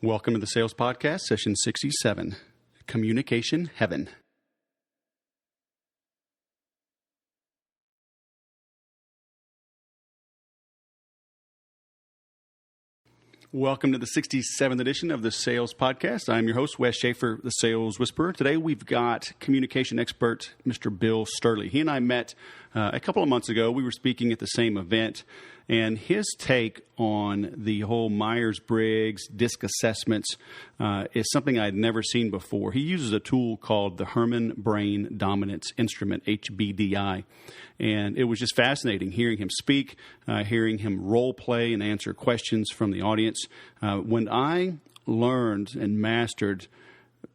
Welcome to the Sales Podcast, Session 67, Communication Heaven. Welcome to the 67th edition of the Sales Podcast. I'm your host, Wes Schaefer, the Sales Whisperer. Today we've got communication expert, Mr. Bill Stierle. He and I met a couple of months ago. We were speaking at the same event, and his take on the whole Myers-Briggs DISC assessments is something I'd never seen before. He uses a tool called the Herman Brain Dominance Instrument, HBDI. And it was just fascinating hearing him speak, hearing him role play and answer questions from the audience. When I learned and mastered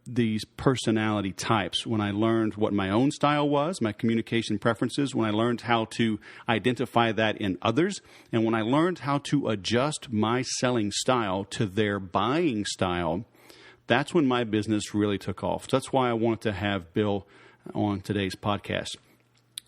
these personality types, when I learned what my own style was, my communication preferences, when I learned how to identify that in others, and when I learned how to adjust my selling style to their buying style, that's when my business really took off. So that's why I wanted to have Bill on today's podcast.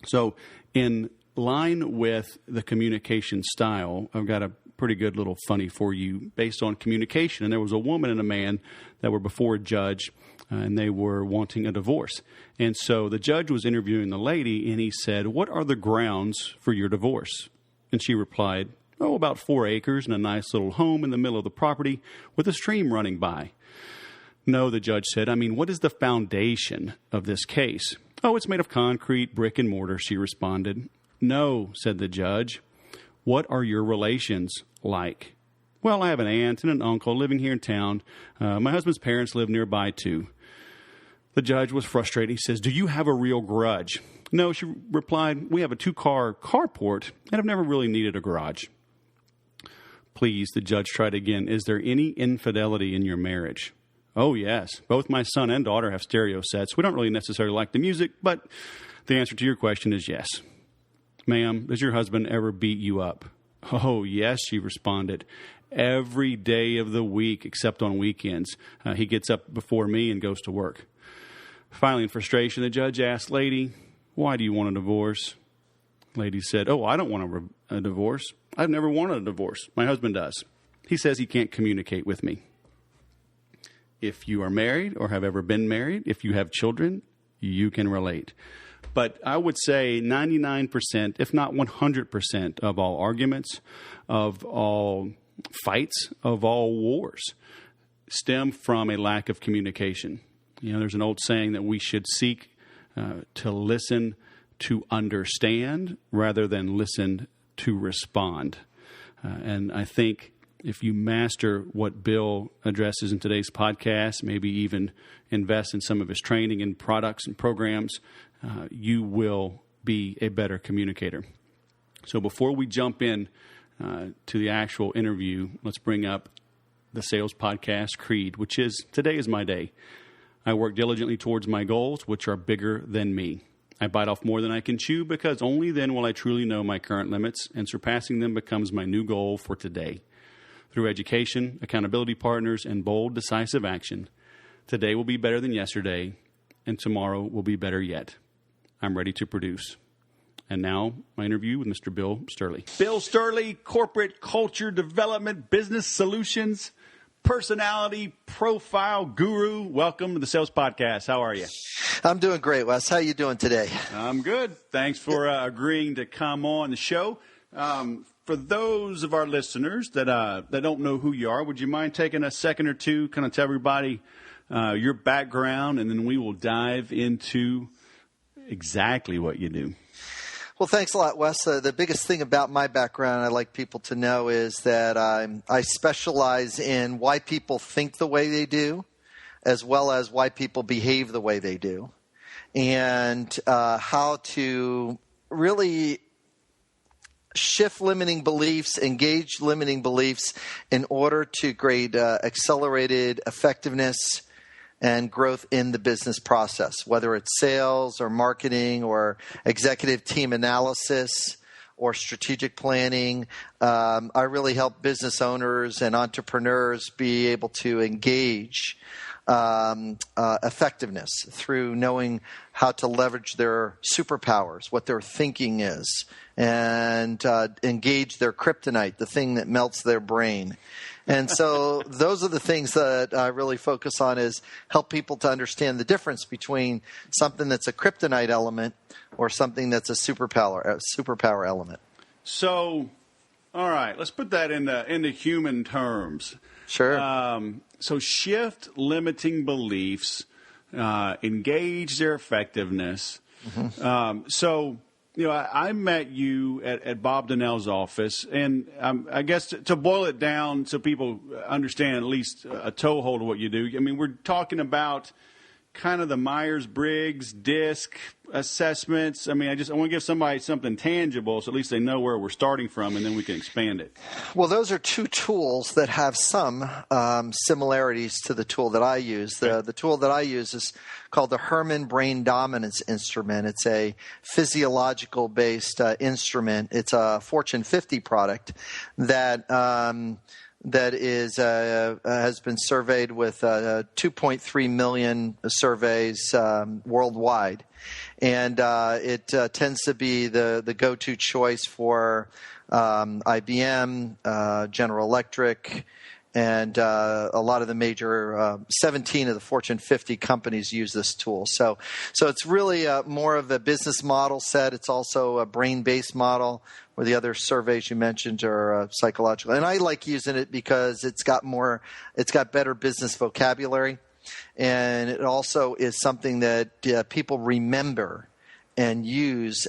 So in line with the communication style, I've got a pretty good little funny for you based on communication. And there was a woman and a man that were before a judge, and they were wanting a divorce. And so the judge was interviewing the lady, and he said, "What are the grounds for your divorce?" And she replied, "Oh, about 4 acres and a nice little home in the middle of the property with a stream running by." "No," the judge said. "I mean, what is the foundation of this case?" "Oh, it's made of concrete, brick, and mortar," she responded. "No," said the judge. "What are your relations like?" "Well, I have an aunt and an uncle living here in town. My husband's parents live nearby, too." The judge was frustrated. He says, "Do you have a real grudge?" "No," she replied. "We have a 2-car carport and have never really needed a garage." "Please," the judge tried again, "is there any infidelity in your marriage?" "Oh, yes. Both my son and daughter have stereo sets. We don't really necessarily like the music, but the answer to your question is yes." "Ma'am, does your husband ever beat you up?" "Oh, yes," she responded. "Every day of the week except on weekends. He gets up before me and goes to work." Finally, in frustration, the judge asked, "Lady, why do you want a divorce?" Lady said, "Oh, I don't want a divorce. I've never wanted a divorce. My husband does. He says he can't communicate with me." If you are married or have ever been married, if you have children, you can relate. But I would say 99%, if not 100% of all arguments, of all fights, of all wars, stem from a lack of communication. You know, there's an old saying that we should seek to listen to understand rather than listen to respond. And I think if you master what Bill addresses in today's podcast, maybe even invest in some of his training and products and programs, you will be a better communicator. So before we jump in to the actual interview, let's bring up the Sales Podcast Creed, which is, today is my day. I work diligently towards my goals, which are bigger than me. I bite off more than I can chew because only then will I truly know my current limits, and surpassing them becomes my new goal for today. Through education, accountability partners, and bold, decisive action, today will be better than yesterday, and tomorrow will be better yet. I'm ready to produce. And now, my interview with Mr. Bill Stierle. Bill Stierle, corporate culture development, business solutions, personality profile guru. Welcome to the Sales Podcast. How are you? I'm doing great, Wes. How are you doing today? I'm good. Thanks for agreeing to come on the show. For those of our listeners that don't know who you are, would you mind taking a second or two, kind of tell everybody your background, and then we will dive into exactly what you do. Well, thanks a lot, Wes. The biggest thing about my background I'd like people to know is that I specialize in why people think the way they do, as well as why people behave the way they do, and how to really shift limiting beliefs, engage limiting beliefs in order to create accelerated effectiveness and growth in the business process, whether it's sales or marketing or executive team analysis or strategic planning. I really help business owners and entrepreneurs be able to engage effectiveness through knowing how to leverage their superpowers, what their thinking is, and engage their kryptonite, the thing that melts their brain. And so those are the things that I really focus on, is help people to understand the difference between something that's a kryptonite element or something that's a superpower element. So, all right, let's put that into human terms. Sure. So shift limiting beliefs, engage their effectiveness. So, I met you at Bob Donnell's office, and I guess to boil it down so people understand at least a toehold of what you do, I mean, we're talking about kind of the Myers-Briggs DISC assessments. I mean, I want to give somebody something tangible so at least they know where we're starting from, and then we can expand it. Well, those are two tools that have some similarities to the tool that I use. The tool that I use is called the Herman Brain Dominance Instrument. It's a physiological-based instrument. It's a Fortune 50 product that has been surveyed with 2.3 million surveys worldwide, and it tends to be the go-to choice for IBM, General Electric, and a lot of the major 17 of the Fortune 50 companies use this tool. So it's really more of a business model set. It's also a brain-based model, where the other surveys you mentioned are psychological. And I like using it because it's got better business vocabulary, and it also is something that people remember and use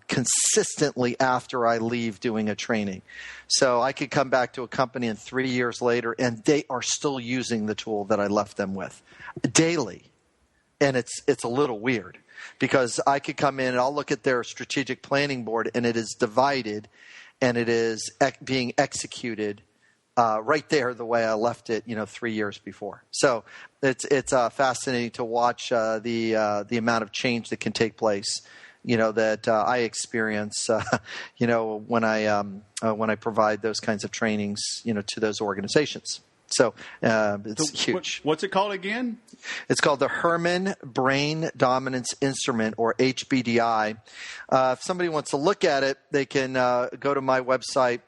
consistently after I leave doing a training. So I could come back to a company and 3 years later, and they are still using the tool that I left them with daily. And it's a little weird, because I could come in and I'll look at their strategic planning board, and it is divided, and it is being executed right there the way I left it, 3 years before. So it's fascinating to watch the amount of change that can take place, that I experience, when I provide those kinds of trainings, to those organizations. So it's huge. What's it called again? It's called the Herman Brain Dominance Instrument, or HBDI. If somebody wants to look at it, they can go to my website,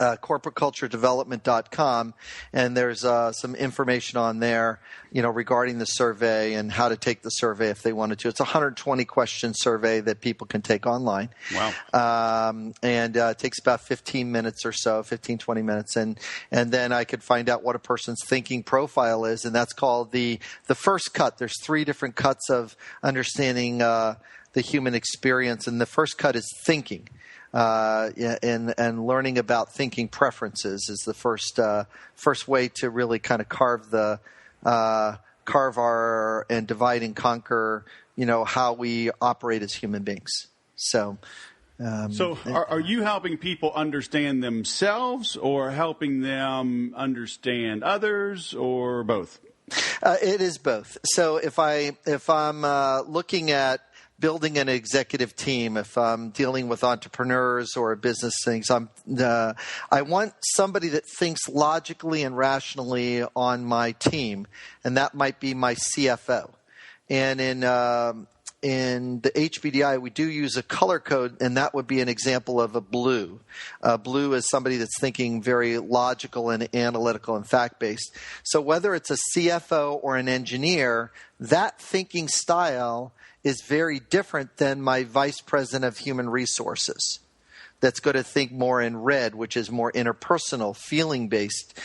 corporateculturedevelopment.com, and there's some information on there, regarding the survey and how to take the survey if they wanted to. It's a 120-question survey that people can take online. Wow. And it takes about 15 minutes or so, 15, 20 minutes. And then I could find out what a person's thinking profile is, and that's called the first cut. There's 3 different cuts of understanding the human experience, and the first cut is thinking. And learning about thinking preferences is the first way to really kind of carve our and divide and conquer, how we operate as human beings. So are you helping people understand themselves, or helping them understand others, or both? It is both. So if I'm looking at building an executive team, if I'm dealing with entrepreneurs or business things, I want somebody that thinks logically and rationally on my team, and that might be my CFO. And in the HBDI, we do use a color code, and that would be an example of a blue. Blue is somebody that's thinking very logical and analytical and fact-based. So whether it's a CFO or an engineer, that thinking style is very different than my vice president of human resources, that's going to think more in red, which is more interpersonal, feeling-based,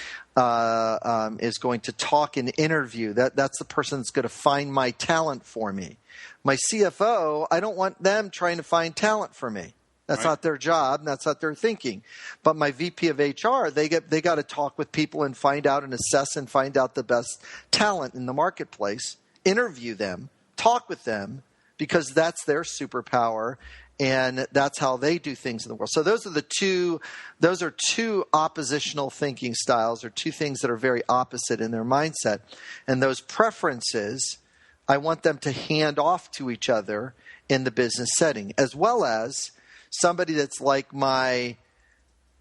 is going to talk and interview. That's the person that's going to find my talent for me. My CFO, I don't want them trying to find talent for me. That's not their job, and that's not their thinking. But my VP of HR, they got to talk with people and find out and assess and find out the best talent in the marketplace, interview them, talk with them, because that's their superpower, and that's how they do things in the world. So those are two oppositional thinking styles, or 2 things that are very opposite in their mindset. And those preferences, I want them to hand off to each other in the business setting, as well as somebody that's like my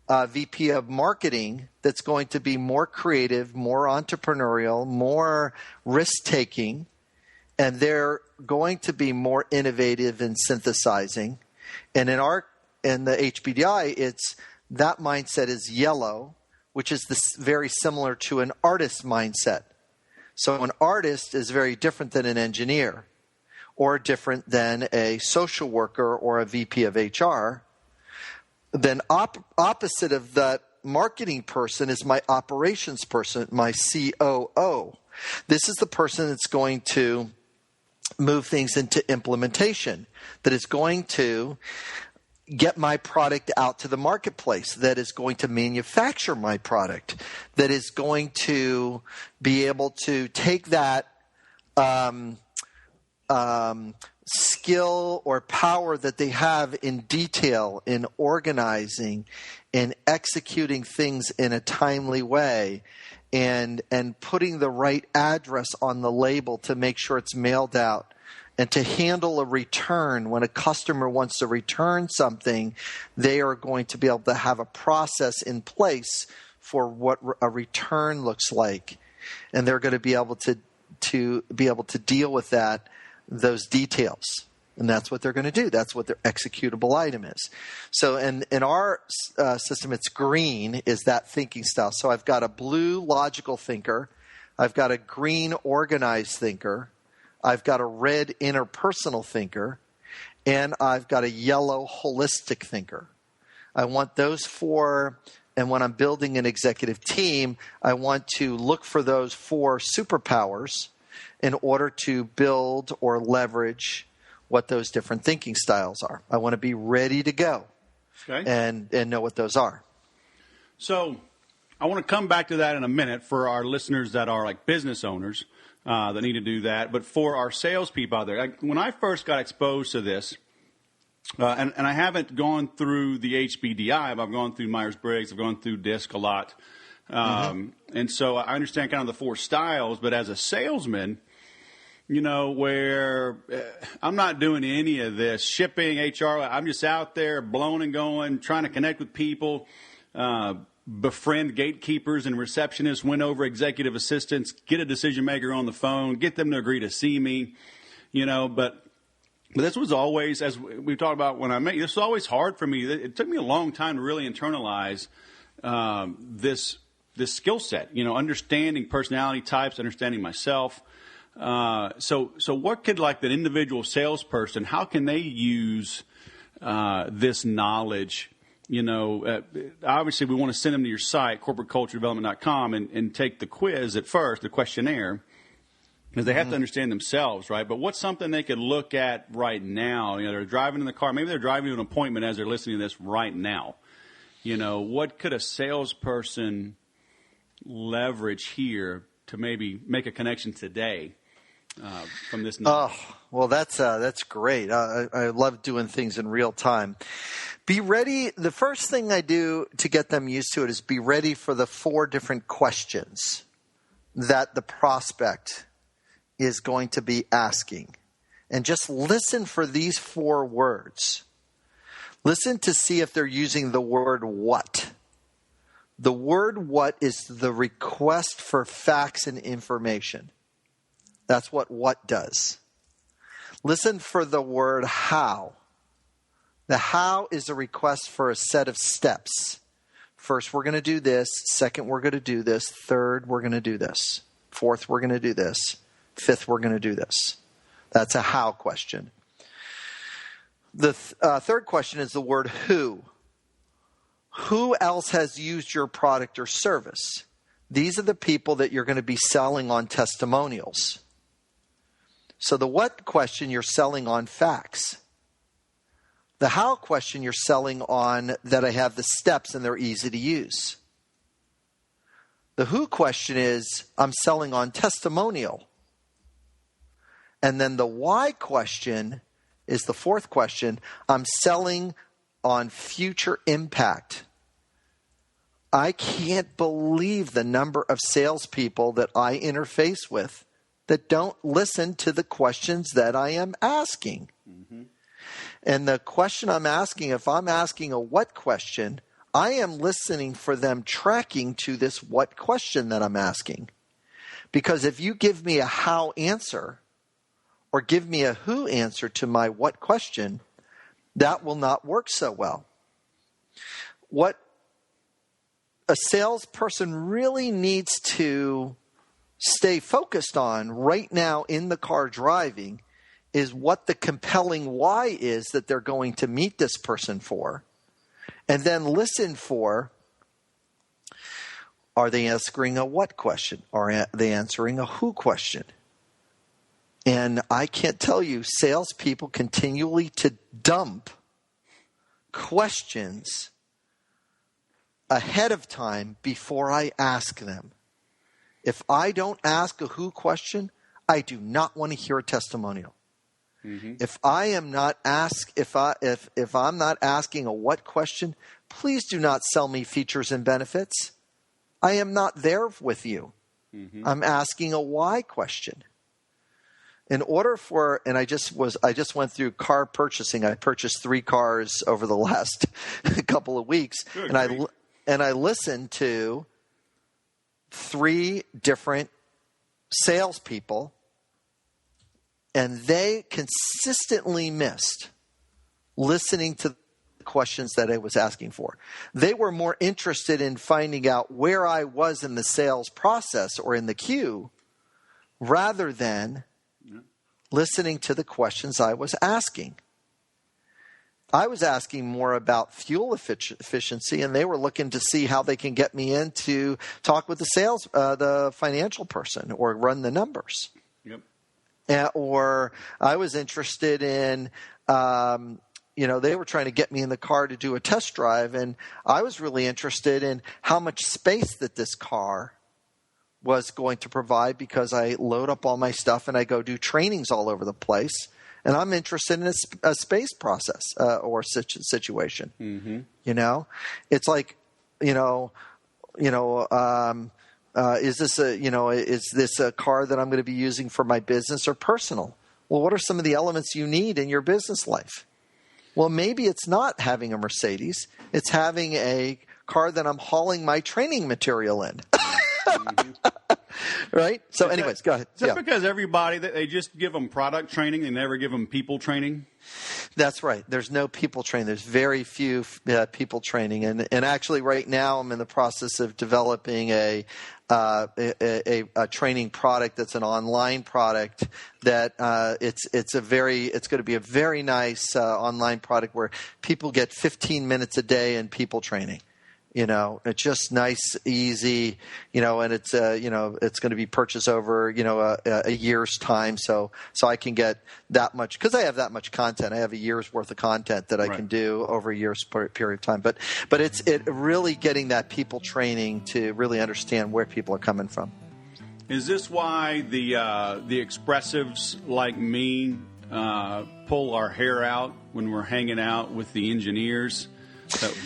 VP of marketing, that's going to be more creative, more entrepreneurial, more risk-taking, and they're going to be more innovative in synthesizing. And in the HBDI, that mindset is yellow, which is very similar to an artist mindset. So an artist is very different than an engineer, or different than a social worker or a VP of HR. Then opposite of that marketing person is my operations person, my COO. This is the person that's going to move things into implementation, that is going to get my product out to the marketplace, that is going to manufacture my product, that is going to be able to take that skill or power that they have in detail, in organizing, in executing things in a timely way, and putting the right address on the label to make sure it's mailed out, and to handle a return. When a customer wants to return something, they are going to be able to have a process in place for what a return looks like, and they're going to be able to deal with those details. And that's what they're going to do. That's what their executable item is. So in our system, it's green is that thinking style. So I've got a blue logical thinker. I've got a green organized thinker. I've got a red interpersonal thinker. And I've got a yellow holistic thinker. I want those four. And when I'm building an executive team, I want to look for those four superpowers in order to build or leverage what those different thinking styles are. I want to be ready to go and know what those are. So I want to come back to that in a minute for our listeners that are like business owners that need to do that. But for our salespeople out there, when I first got exposed to this, and I haven't gone through the HBDI, but I've gone through Myers-Briggs, I've gone through DISC a lot. And so I understand kind of the four styles, but as a salesman, where I'm not doing any of this shipping, HR, I'm just out there blowing and going, trying to connect with people, befriend gatekeepers and receptionists, win over executive assistants, get a decision maker on the phone, get them to agree to see me, but this was always, as we talked about when I met you, this was always hard for me. It took me a long time to really internalize this skill set, understanding personality types, understanding myself. So what could like that individual salesperson, how can they use this knowledge? Obviously we want to send them to your site, corporateculturedevelopment.com, and take the quiz at first, the questionnaire, because they have to understand themselves, right? But what's something they could look at right now? They're driving in the car. Maybe they're driving to an appointment as they're listening to this right now. What could a salesperson leverage here to maybe make a connection today from this knowledge? Oh, well, that's great. I love doing things in real time. Be ready. The first thing I do to get them used to it is be ready for the 4 different questions that the prospect is going to be asking. And just listen for these 4 words. Listen to see if they're using the word what. The word what is the request for facts and information. That's what does. Listen for the word how. The how is a request for a set of steps. First, we're going to do this. Second, we're going to do this. Third, we're going to do this. Fourth, we're going to do this. Fifth, we're going to do this. That's a how question. The third question is the word who. Who else has used your product or service? These are the people that you're going to be selling on testimonials. So the what question, you're selling on facts. The how question, you're selling on that I have the steps and they're easy to use. The who question is, I'm selling on testimonial. And then the why question is the fourth question. I'm selling on future impact. I can't believe the number of salespeople that I interface with that don't listen to the questions that I am asking. Mm-hmm. And the question I'm asking, if I'm asking a what question, I am listening for them tracking to this what question that I'm asking. Because if you give me a how answer, or give me a who answer to my what question, that will not work so well. What a salesperson really needs to stay focused on right now in the car driving is what the compelling why is that they're going to meet this person for. And then listen for, are they answering a what question? Are they answering a who question? And I can't tell you, salespeople continually to dump questions ahead of time before I ask them. If I don't ask a who question, I do not want to hear a testimonial. Mm-hmm. If I'm not asking a what question, please do not sell me features and benefits. I am not there with you. Mm-hmm. I'm asking a why question. In order for, and I just went through car purchasing. I purchased 3 cars over the last couple of weeks, and I listened to 3 different salespeople, and they consistently missed listening to the questions that I was asking for. They were more interested in finding out where I was in the sales process or in the queue rather than listening to the questions I was asking. I was asking more about fuel efficiency, and they were looking to see how they can get me in to talk with the financial person or run the numbers. Yep. Or I was interested in, they were trying to get me in the car to do a test drive, and I was really interested in how much space that this car was going to provide because I load up all my stuff and I go do trainings all over the place. And I'm interested in a space process or situation. Mm-hmm. It's like, is this a car that I'm going to be using for my business or personal? Well, what are some of the elements you need in your business life? Well, maybe it's not having a Mercedes. It's having a car that I'm hauling my training material in. Mm-hmm. Right? So anyways, go ahead. Is that because everybody, they just give them product training, they never give them people training? That's right. There's no people training. There's very few people training. And actually right now I'm in the process of developing a training product that's an online product that it's going to be a very nice online product where people get 15 minutes a day in people training. It's just nice, easy, and it's it's going to be purchased over, a year's time. So I can get that much, because I have that much content. I have a year's worth of content that I can do over a year's period of time. But it's really getting that people training to really understand where people are coming from. Is this why the expressives like me pull our hair out when we're hanging out with the engineers?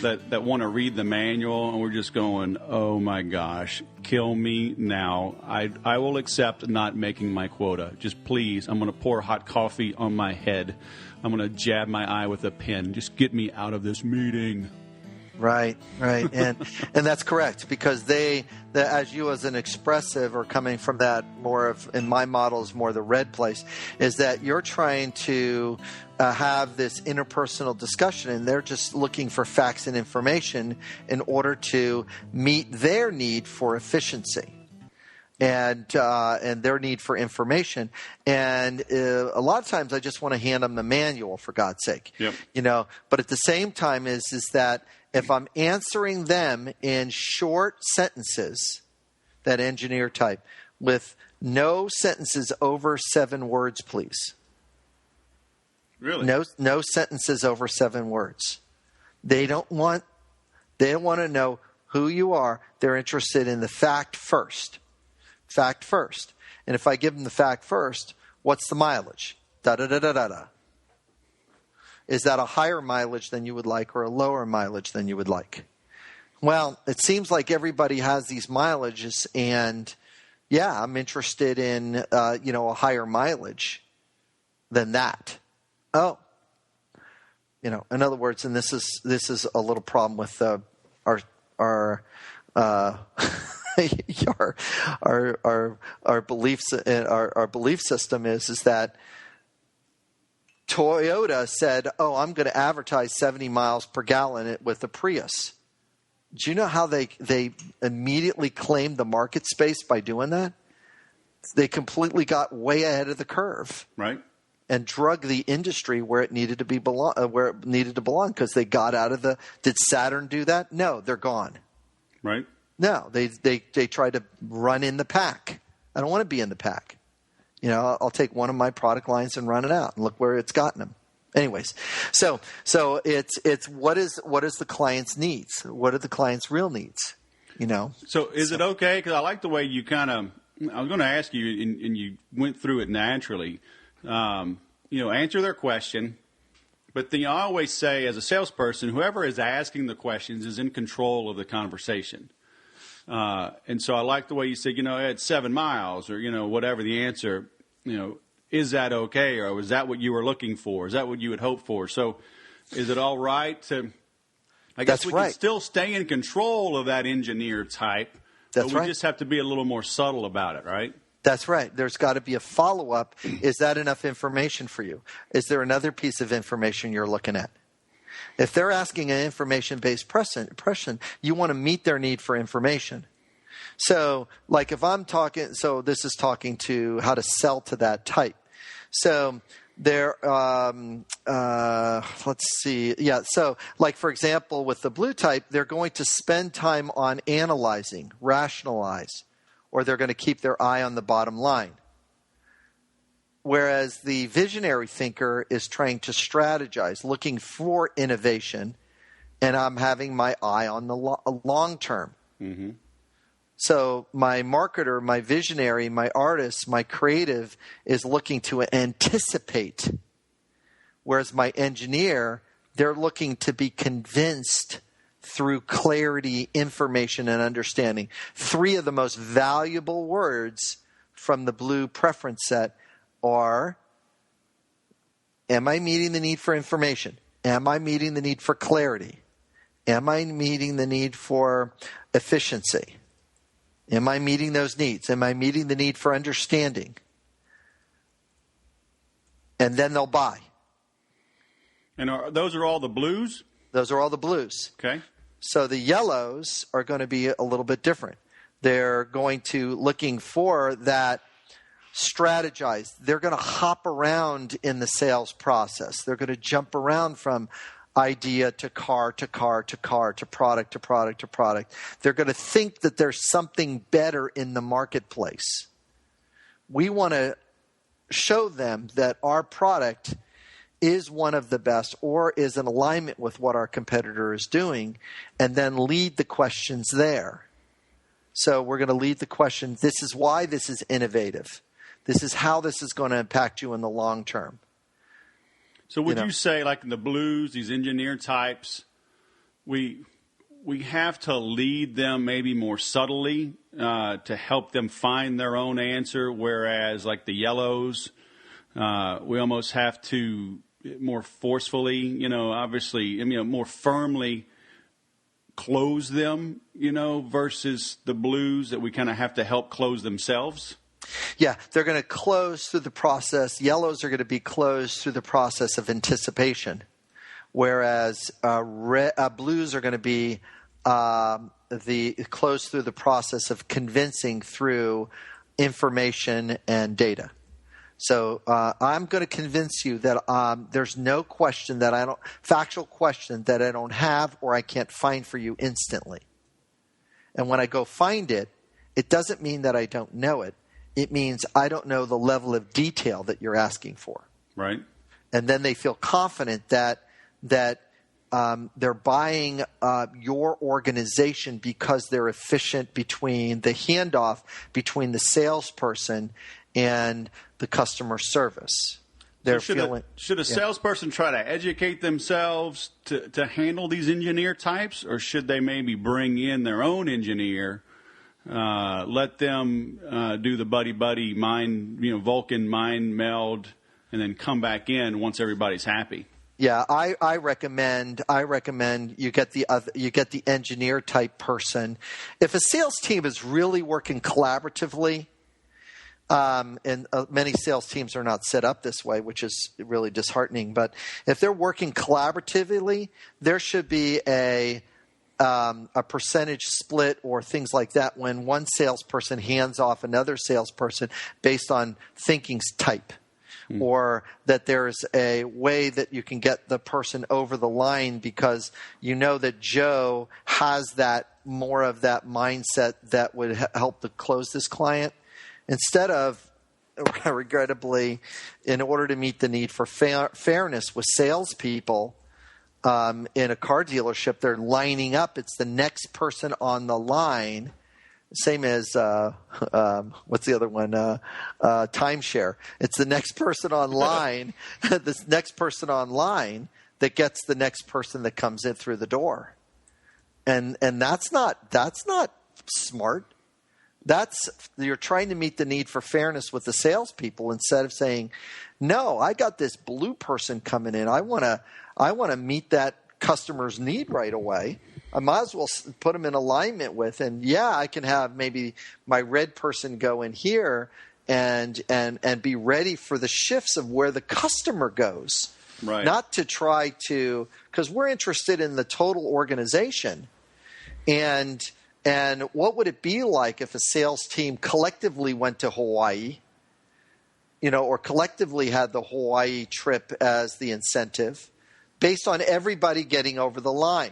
That want to read the manual, and we're just going, oh my gosh, kill me now. I will accept not making my quota. Just please, I'm going to pour hot coffee on my head. I'm going to jab my eye with a pen. Just get me out of this meeting. Right. And that's correct, because as you as an expressive are coming from that more of, in my model is more the red place, is that you're trying to have this interpersonal discussion, and they're just looking for facts and information in order to meet their need for efficiency and their need for information. And a lot of times I just want to hand them the manual, for God's sake. Yep. But at the same time is that if I'm answering them in short sentences, that engineer type, with no sentences over 7 words, please. Really? No sentences over 7 words. They don't want to know who you are. They're interested in the fact first. Fact first. And if I give them the fact first, what's the mileage? Da-da-da-da-da-da. Is that a higher mileage than you would like or a lower mileage than you would like? Well, it seems like everybody has these mileages, and yeah, I'm interested in a higher mileage than that. Oh, in other words, and this is a little problem with our our beliefs, our belief system is that Toyota said, "Oh, I'm going to advertise 70 miles per gallon with the Prius." Do you know how they immediately claimed the market space by doing that? They completely got way ahead of the curve. Right. And drug the industry where it needed to belong, because they got out of the. Did Saturn do that? No, they're gone. Right. No, they tried to run in the pack. I don't want to be in the pack. I'll take one of my product lines and run it out, and look where it's gotten them. Anyways, so it's what is the client's needs? What are the client's real needs? So is it okay? Because I like the way you kind of. I was going to ask you, and you went through it naturally. Answer their question. But then I always say, as a salesperson, whoever is asking the questions is in control of the conversation. And so I like the way you said, it's 7 miles or, whatever the answer, is that okay? Or was that what you were looking for? Is that what you would hope for? So is it all right to, I guess we can still stay in control of that engineer type. But we just have to be a little more subtle about it, right? That's right. There's got to be a follow-up. Is that enough information for you? Is there another piece of information you're looking at? If they're asking an information-based question, you want to meet their need for information. So, like if I'm talking, so this is talking to how to sell to that type. So there, let's see. Yeah. So like, for example, with the blue type, they're going to spend time on analyzing, rationalize, or they're going to keep their eye on the bottom line. Whereas the visionary thinker is trying to strategize, looking for innovation, and I'm having my eye on the long term. Mm-hmm. So my marketer, my visionary, my artist, my creative is looking to anticipate. Whereas my engineer, they're looking to be convinced through clarity, information, and understanding. 3 of the most valuable words from the blue preference set are, am I meeting the need for information? Am I meeting the need for clarity? Am I meeting the need for efficiency? Am I meeting those needs? Am I meeting the need for understanding? And then they'll buy. And those are all the blues? Those are all the blues. Okay. So the yellows are going to be a little bit different. They're going to looking for that strategize. They're going to hop around in the sales process. They're going to jump around from idea to car to car to car to product to product to product. They're going to think that there's something better in the marketplace. We want to show them that our product is one of the best or is in alignment with what our competitor is doing, and then lead the questions there. So we're going to lead the question, this is why this is innovative. This is how this is going to impact you in the long term. So would you say, like in the blues, these engineer types, we have to lead them maybe more subtly to help them find their own answer, whereas like the yellows, we almost have to more forcefully, obviously, more firmly close them, versus the blues that we kind of have to help close themselves? Yeah, they're going to close through the process. Yellows are going to be closed through the process of anticipation, whereas blues are going to be closed through the process of convincing through information and data. So I'm going to convince you that there's no question factual question that I don't have or I can't find for you instantly. And when I go find it, it doesn't mean that I don't know it. It means I don't know the level of detail that you're asking for. Right. And then they feel confident that they're buying your organization because they're efficient between the handoff between the salesperson and the customer service. Should a salesperson try to educate themselves to handle these engineer types, or should they maybe bring in their own engineer? Let them do the buddy mind, Vulcan mind meld, and then come back in once everybody's happy. Yeah, I recommend you get the engineer type person. If a sales team is really working collaboratively, and many sales teams are not set up this way, which is really disheartening. But if they're working collaboratively, there should be a a percentage split or things like that when one salesperson hands off another salesperson based on thinking type. Or that there's a way that you can get the person over the line because you know that Joe has that more of that mindset that would help to close this client. Instead of, regrettably, in order to meet the need for fairness with salespeople in a car dealership, they're lining up. It's the next person on the line. Same as what's the other one? Timeshare. It's the next person online. This next person online that gets the next person that comes in through the door, and that's not smart. You're trying to meet the need for fairness with the salespeople instead of saying, "No, I got this blue person coming in. I want to meet that customer's need right away. I might as well put them in alignment with, and I can have maybe my red person go in here and be ready for the shifts of where the customer goes." Right. Not to try to, because we're interested in the total organization. And what would it be like if a sales team collectively went to Hawaii, or collectively had the Hawaii trip as the incentive based on everybody getting over the line?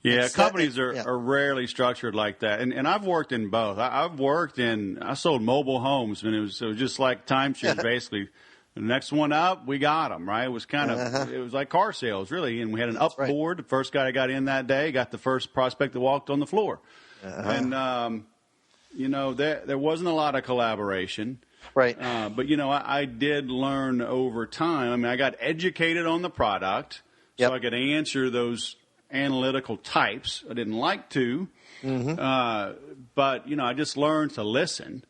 Yeah, companies are rarely structured like that. And I've worked in both. I sold mobile homes, and it was just like timeshares, basically. The next one up, we got them, right? It was kind of, it was like car sales, really. And we had an up board. The first guy that got in that day got the first prospect that walked on the floor. And, there wasn't a lot of collaboration. Right. But, I did learn over time. I mean, I got educated on the product so I could answer those analytical types. I didn't like to, but I just learned to listen.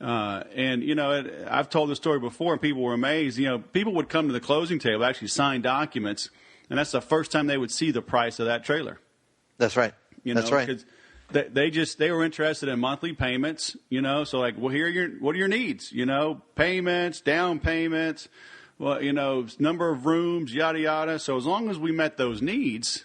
I've told the story before, and people were amazed. People would come to the closing table, actually sign documents, and that's the first time they would see the price of that trailer. That's right. That's right. Because they were interested in monthly payments. So like, well, what are your needs? Payments, down payments, number of rooms, yada yada. So as long as we met those needs,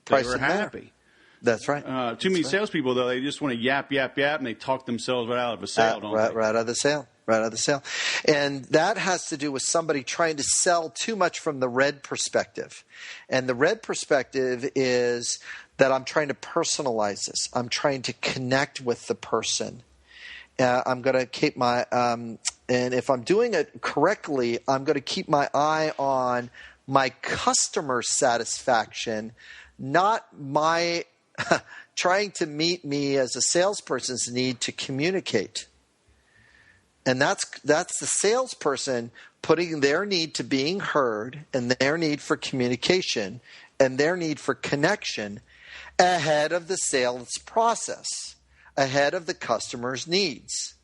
they were happy. That's right. Too many salespeople, though, they just want to yap, and they talk themselves right out of a sale, don't they? Right out of the sale. Right out of the sale. And that has to do with somebody trying to sell too much from the red perspective. And the red perspective is that I'm trying to personalize this. I'm trying to connect with the person. I'm going to keep my and if I'm doing it correctly, I'm going to keep my eye on my customer satisfaction, not my trying to meet me as a salesperson's need to communicate. And that's the salesperson putting their need to being heard and their need for communication and their need for connection ahead of the sales process, ahead of the customer's needs.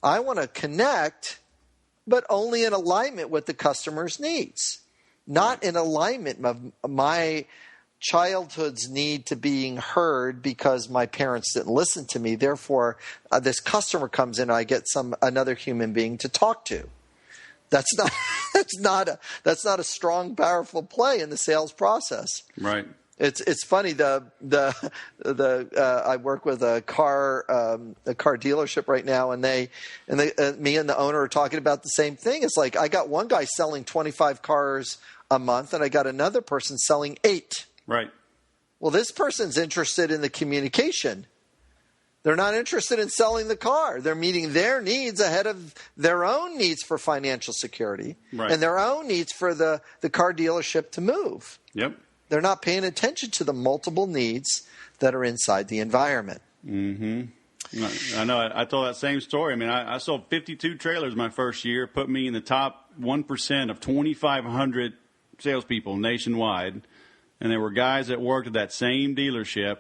I want to connect, but only in alignment with the customer's needs, not in alignment of my childhood's need to being heard because my parents didn't listen to me. Therefore, this customer comes in and I get another human being to talk to. That's not a strong, powerful play in the sales process. Right. It's funny. I work with a car dealership right now, and me and the owner are talking about the same thing. It's like I got one guy selling 25 cars a month, and I got another person selling 8. Right. Well, this person's interested in the communication. They're not interested in selling the car. They're meeting their needs ahead of their own needs for financial security and their own needs for the car dealership to move. Yep. They're not paying attention to the multiple needs that are inside the environment. Mm-hmm. I know. I told that same story. I mean, I sold 52 trailers my first year, put me in the top 1% of 2,500 salespeople nationwide. And there were guys that worked at that same dealership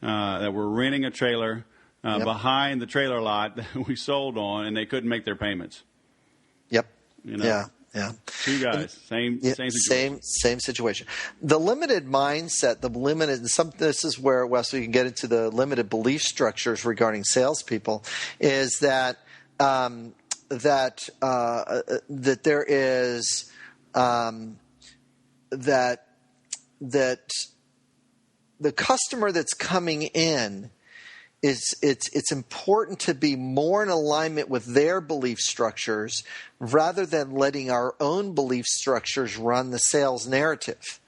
that were renting a trailer behind the trailer lot that we sold on, and they couldn't make their payments. Yep. Yeah. Two guys, same situation. Same situation. The limited mindset, this is where, Wes, we can get into the limited belief structures regarding salespeople, is that there is that the customer that's coming in, it's important to be more in alignment with their belief structures rather than letting our own belief structures run the sales narrative.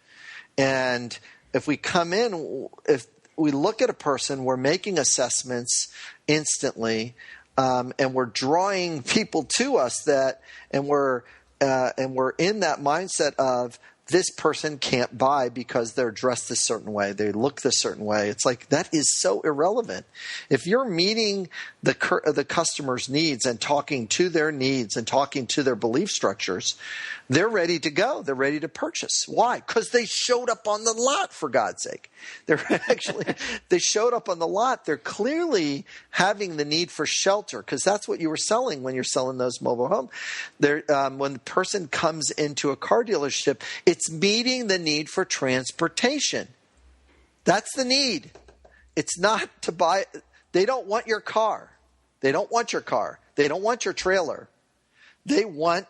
And if we come in, if we look at a person, we're making assessments instantly, and we're drawing people to us and we're in that mindset of, this person can't buy because they're dressed a certain way, they look this certain way. It's like, that is so irrelevant. If you're meeting the customer's needs and talking to their needs and talking to their belief structures, they're ready to go. They're ready to purchase. Why? Because they showed up on the lot, for God's sake. They showed up on the lot. They're clearly having the need for shelter, because that's what you were selling when you're selling those mobile homes. When the person comes into a car dealership, it's meeting the need for transportation. That's the need. It's not to buy. They don't want your car. They don't want your car. They don't want your trailer. They want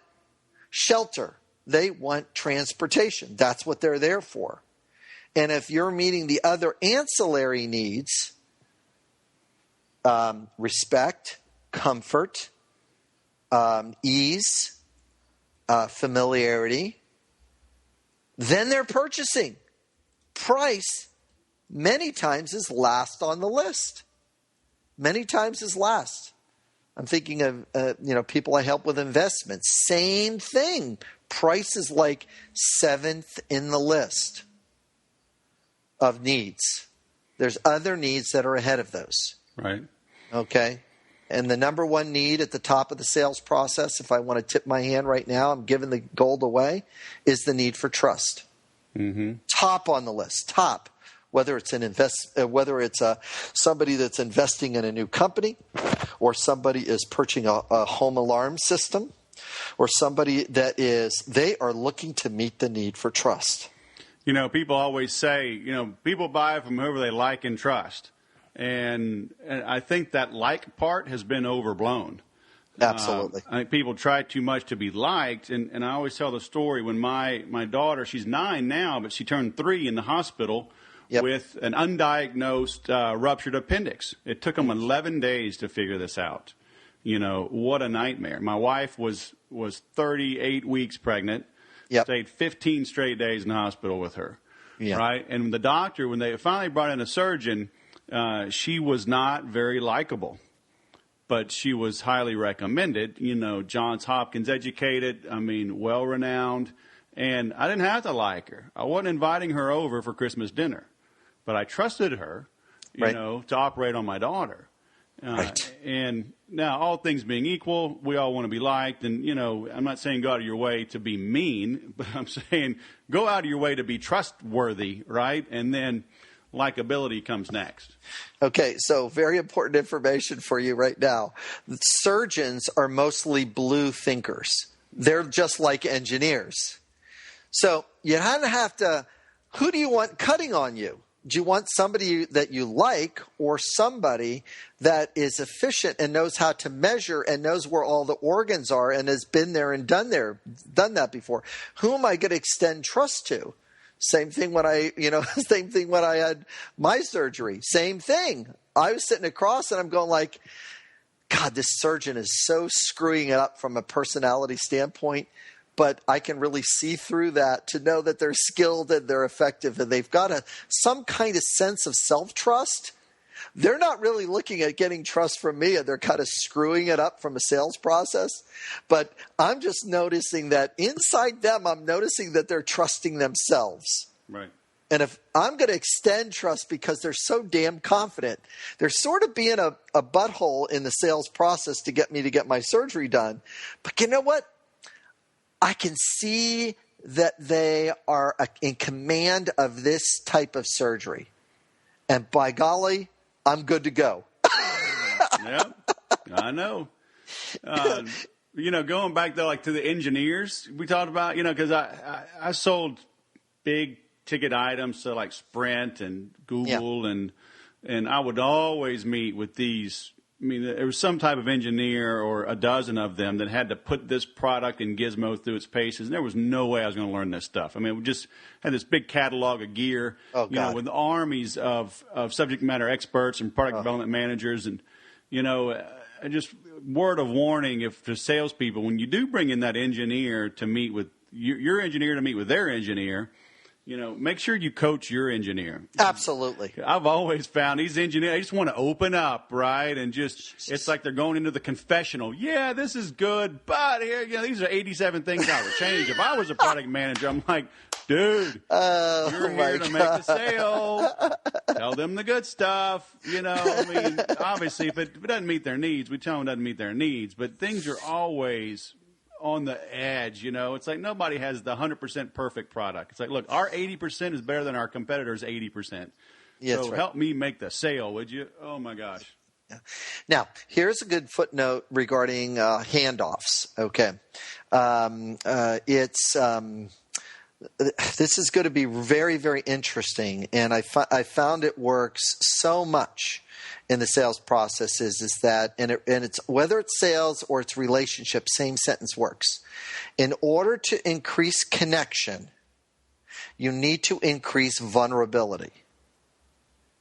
shelter. They want transportation. That's what they're there for. And if you're meeting the other ancillary needs, respect, comfort, ease, familiarity, then they're purchasing. Price many times is last on the list. Many times is last. I'm thinking of people I help with investments. Same thing. Price is like 7th in the list of needs. There's other needs that are ahead of those. Right. Okay. And the number one need at the top of the sales process, if I want to tip my hand right now, I'm giving the gold away, is the need for trust. Mm-hmm. Top on the list. Top. Whether it's somebody that's investing in a new company, or somebody is purchasing a home alarm system, or somebody they are looking to meet the need for trust. People always say, people buy from whoever they like and trust. And I think that like part has been overblown. Absolutely. I think people try too much to be liked. And I always tell the story when my daughter, she's 9 now, but she turned 3 in the hospital. Yep. With an undiagnosed ruptured appendix. It took them 11 days to figure this out. What a nightmare. My wife was 38 weeks pregnant, yep. Stayed 15 straight days in the hospital with her, yep. Right? And the doctor, when they finally brought in a surgeon, she was not very likable, but she was highly recommended. Johns Hopkins educated, well-renowned, and I didn't have to like her. I wasn't inviting her over for Christmas dinner. But I trusted her, right. To operate on my daughter. Right. And now, all things being equal, we all want to be liked. And, I'm not saying go out of your way to be mean, but I'm saying go out of your way to be trustworthy, right? And then likability comes next. Okay, so very important information for you right now. Surgeons are mostly blue thinkers. They're just like engineers. So you kind of have to, who do you want cutting on you? Do you want somebody that you like, or somebody that is efficient and knows how to measure and knows where all the organs are and has been there and done that before? Who am I going to extend trust to? Same thing when I had my surgery. Same thing. I was sitting across and I'm going like, God, this surgeon is so screwing it up from a personality standpoint. But I can really see through that to know that they're skilled and they're effective and they've got some kind of sense of self-trust. They're not really looking at getting trust from me, and they're kind of screwing it up from a sales process. But I'm just noticing that inside them, I'm noticing that they're trusting themselves. Right. And if I'm going to extend trust because they're so damn confident, they're sort of being a butthole in the sales process to get me to get my surgery done. But you know what? I can see that they are in command of this type of surgery. And by golly, I'm good to go. Yeah, I know. Going back though, like to the engineers we talked about, because I sold big ticket items to like Sprint and Google, yeah. and I would always meet with these I mean, there was some type of engineer or a dozen of them that had to put this product and gizmo through its paces, and there was no way I was going to learn this stuff. I mean, we just had this big catalog of gear, with armies of subject matter experts and product development managers, and just word of warning if to salespeople, when you do bring in that engineer to meet with your engineer to meet with their engineer. Make sure you coach your engineer. Absolutely. I've always found these engineers, they just want to open up, right? And it's like they're going into the confessional. Yeah, this is good, but here, these are 87 things I would change. If I was a product manager, I'm like, dude, you're here to make the sale. Tell them the good stuff. Obviously, if it doesn't meet their needs, we tell them it doesn't meet their needs. But things are always on the edge, It's like nobody has the 100% perfect product. It's like, look, our 80% is better than our competitors' 80%. Yeah, so help me make the sale, would you? Oh, my gosh. Yeah. Now, here's a good footnote regarding handoffs, okay? This is going to be very, very interesting, and I found it works so much in the sales processes is that, and it's whether it's sales or it's relationship, same sentence works. In order to increase connection, you need to increase vulnerability.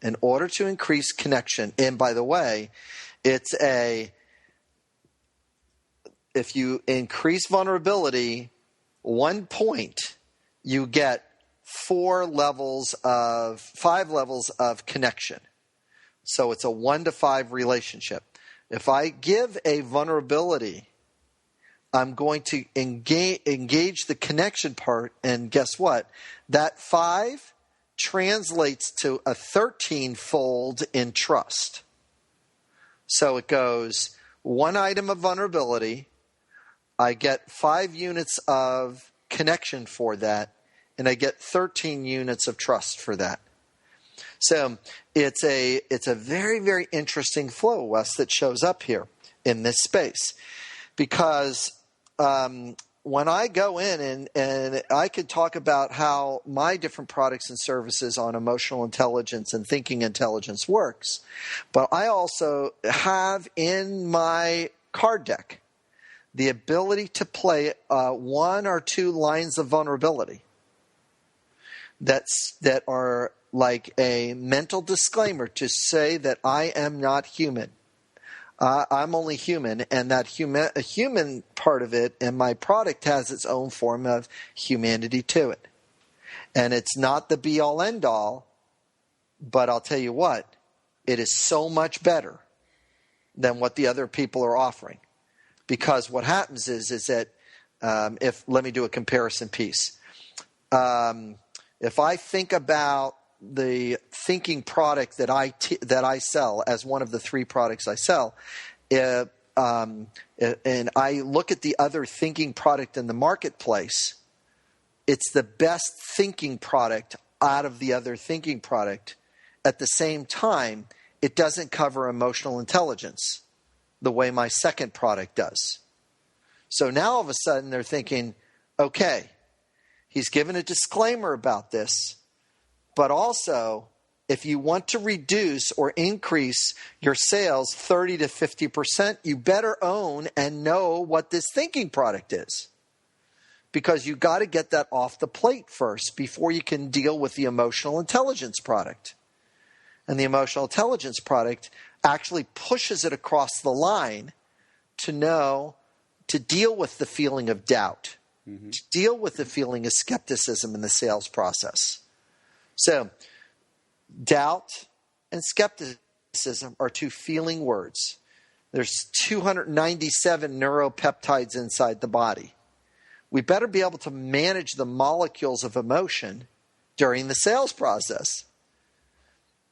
In order to increase connection, and by the way, if you increase vulnerability 1 point, you get 5 levels of connection. So it's a 1 to 5 relationship. If I give a vulnerability, I'm going to engage the connection part, and guess what? That 5 translates to a 13-fold in trust. So it goes 1 item of vulnerability, I get 5 units of connection for that, and I get 13 units of trust for that. So it's a very, very interesting flow, Wes, that shows up here in this space. Because when I go in and I could talk about how my different products and services on emotional intelligence and thinking intelligence works, but I also have in my card deck the ability to play 1 or 2 lines of vulnerability that are like a mental disclaimer to say that I am not human. I'm only human, and that human part of it, and my product has its own form of humanity to it. And it's not the be-all, end-all, but I'll tell you what, it is so much better than what the other people are offering. Because what happens is that let me do a comparison piece. If I think about the thinking product that I sell as one of the 3 products I sell, and I look at the other thinking product in the marketplace, it's the best thinking product out of the other thinking product. At the same time, it doesn't cover emotional intelligence the way my second product does. So now all of a sudden they're thinking, okay, he's given a disclaimer about this, but also if you want to reduce or increase your sales 30 to 50%, you better own and know what this thinking product is. Because you got to get that off the plate first before you can deal with the emotional intelligence product. And the emotional intelligence product actually pushes it across the line to deal with the feeling of doubt, to deal with the feeling of skepticism in the sales process. So, doubt and skepticism are 2 feeling words. There's 297 neuropeptides inside the body. We better be able to manage the molecules of emotion during the sales process.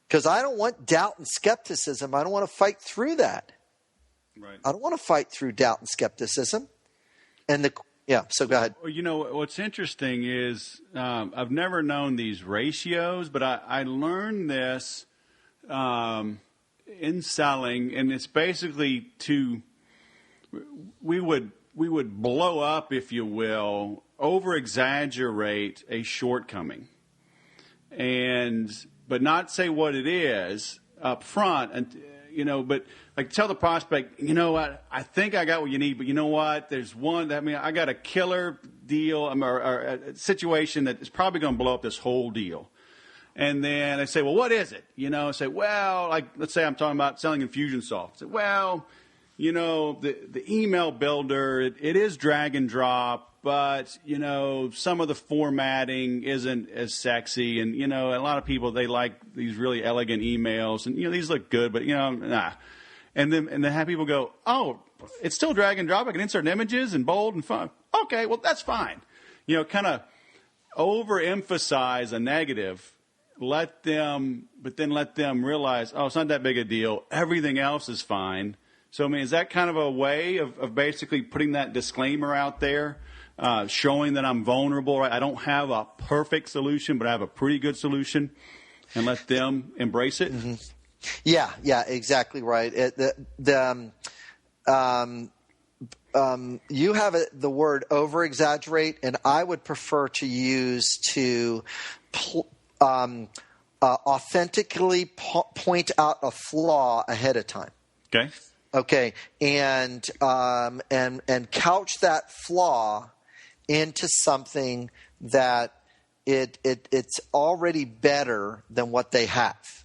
Because I don't want doubt and skepticism. I don't want to fight through that. Right. I don't want to fight through doubt and skepticism. So go ahead. What's interesting is I've never known these ratios, but I learned this in selling, and it's basically we would blow up, if you will, over-exaggerate a shortcoming, but not say what it is up front. And but like tell the prospect, you know what, I think I got what you need, but you know what, there's one, I got a killer deal or a situation that is probably going to blow up this whole deal. And then I say, well, what is it? I say, well, like, let's say I'm talking about selling Infusionsoft. I say, well, the email builder, it is drag and drop, but, some of the formatting isn't as sexy. And, a lot of people, they like these really elegant emails. And, these look good, but, nah. And then have people go, oh, it's still drag and drop. I can insert images and bold and fun. Okay, well, that's fine. Kind of overemphasize a negative. Let them realize, oh, it's not that big a deal. Everything else is fine. So, is that kind of a way of basically putting that disclaimer out there, showing that I'm vulnerable, right? I don't have a perfect solution, but I have a pretty good solution, and let them embrace it? Mm-hmm. Yeah, exactly right. You have the word over-exaggerate, and I would prefer to use to authentically point out a flaw ahead of time. Okay, and couch that flaw into something that it's already better than what they have.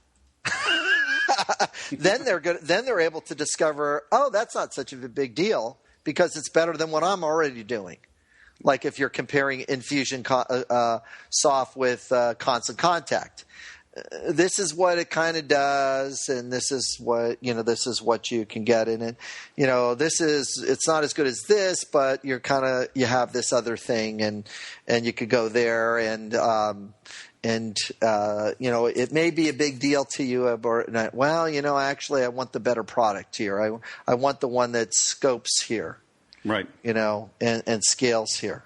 Then they're able to discover, oh, that's not such a big deal because it's better than what I'm already doing. Like if you're comparing Infusionsoft with Constant Contact. This is what it kind of does, and this is what you can get in it. It's not as good as this, but you have this other thing, and you could go there, and it may be a big deal to you, actually I want the better product here. I want the one that scopes here. Right. And scales here.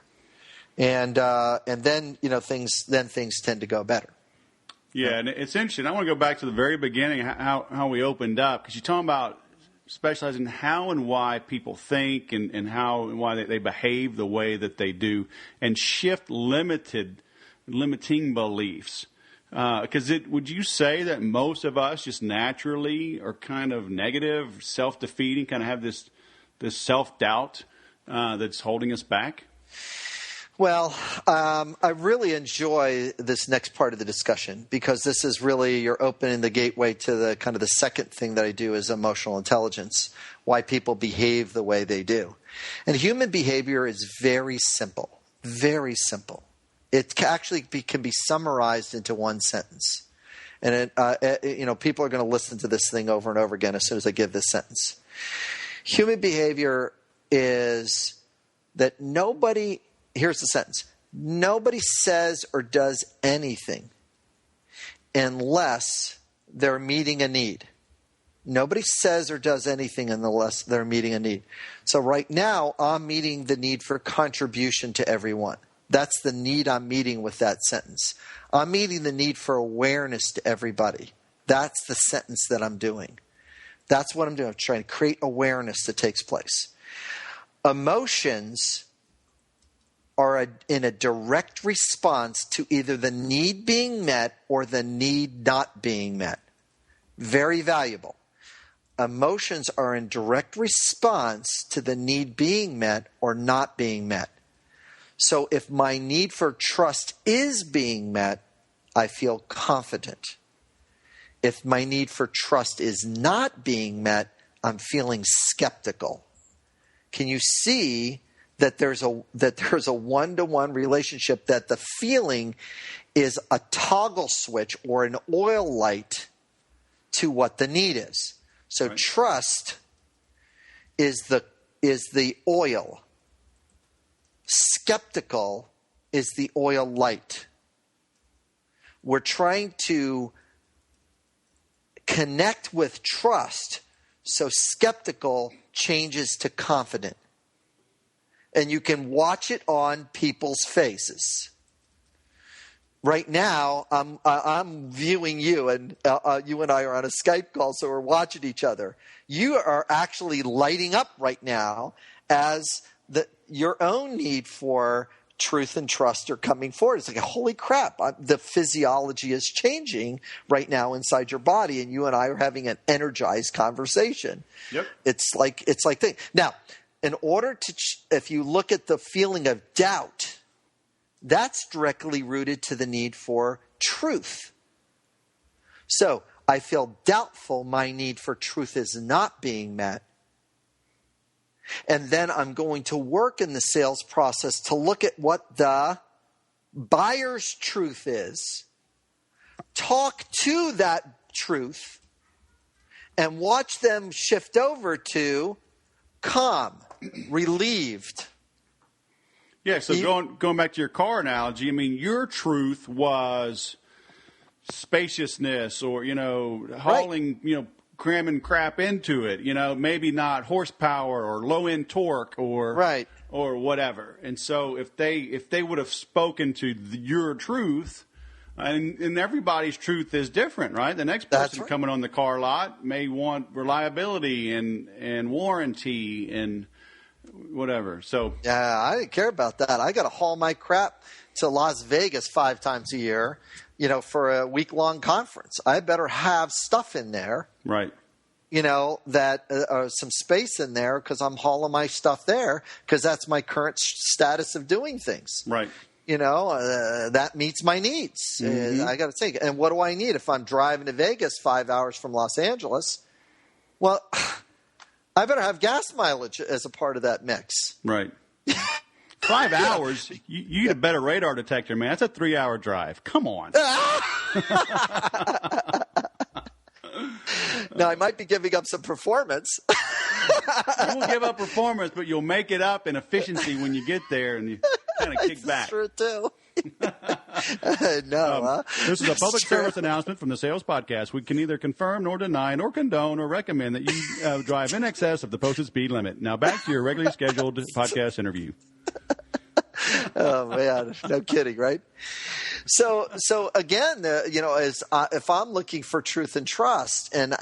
And then things tend to go better. Yeah, and it's interesting. I want to go back to the very beginning, how we opened up, because you're talking about specializing how and why people think and how and why they behave the way that they do, and shift limiting beliefs. Because would you say that most of us just naturally are kind of negative, self-defeating, kind of have this self-doubt that's holding us back? Well, I really enjoy this next part of the discussion because this is really, you're opening the gateway to the kind of the second thing that I do is emotional intelligence, why people behave the way they do. And human behavior is very simple, very simple. It actually can be summarized into one sentence. And people are going to listen to this thing over and over again as soon as I give this sentence. Human behavior is that here's the sentence. Nobody says or does anything unless they're meeting a need. Nobody says or does anything unless they're meeting a need. So right now, I'm meeting the need for contribution to everyone. That's the need I'm meeting with that sentence. I'm meeting the need for awareness to everybody. That's the sentence that I'm doing. That's what I'm doing. I'm trying to create awareness that takes place. Emotions are in a direct response to either the need being met or the need not being met. Very valuable. Emotions are in direct response to the need being met or not being met. So if my need for trust is being met, I feel confident. If my need for trust is not being met, I'm feeling skeptical. Can you see that there's a one-to-one relationship, that the feeling is a toggle switch or an oil light to what the need is? So right. Trust is the oil. Skeptical is the oil light. We're trying to connect with trust, so skeptical changes to confident. And you can watch it on people's faces. Right now, I'm viewing you, and you and I are on a Skype call, so we're watching each other. You are actually lighting up right now as your own need for truth and trust are coming forward. It's like, holy crap, the physiology is changing right now inside your body, and you and I are having an energized conversation. Yep. It's like now, in order to, if you look at the feeling of doubt, that's directly rooted to the need for truth. So I feel doubtful, my need for truth is not being met. And then I'm going to work in the sales process to look at what the buyer's truth is, talk to that truth, and watch them shift over to calm, relieved. Yeah, so going back to your car analogy, I mean, your truth was spaciousness or, hauling, cramming crap into it, maybe not horsepower or low-end torque or whatever. And so if they would have spoken to your truth, and everybody's truth is different, right? The next person coming on the car lot may want reliability and warranty and whatever. So yeah, I didn't care about that. I got to haul my crap to Las Vegas 5 times a year, for a week-long conference. I better have stuff in there, right? That some space in there because I'm hauling my stuff there because that's my current status of doing things, right? That meets my needs. I got to think. And what do I need if I'm driving to Vegas 5 hours from Los Angeles? Well, I better have gas mileage as a part of that mix. Right. 5 hours? You need a better radar detector, man. That's a 3-hour drive. Come on. Now, I might be giving up some performance. You will give up performance, but you'll make it up in efficiency when you get there and you kind of kick back. That's true, too. This is a public service announcement from the Sales Podcast. We can neither confirm nor deny nor condone or recommend that you drive in excess of the posted speed limit. Now back to your regularly scheduled podcast interview. Oh man, no kidding, right? So again, if I'm looking for truth and trust, and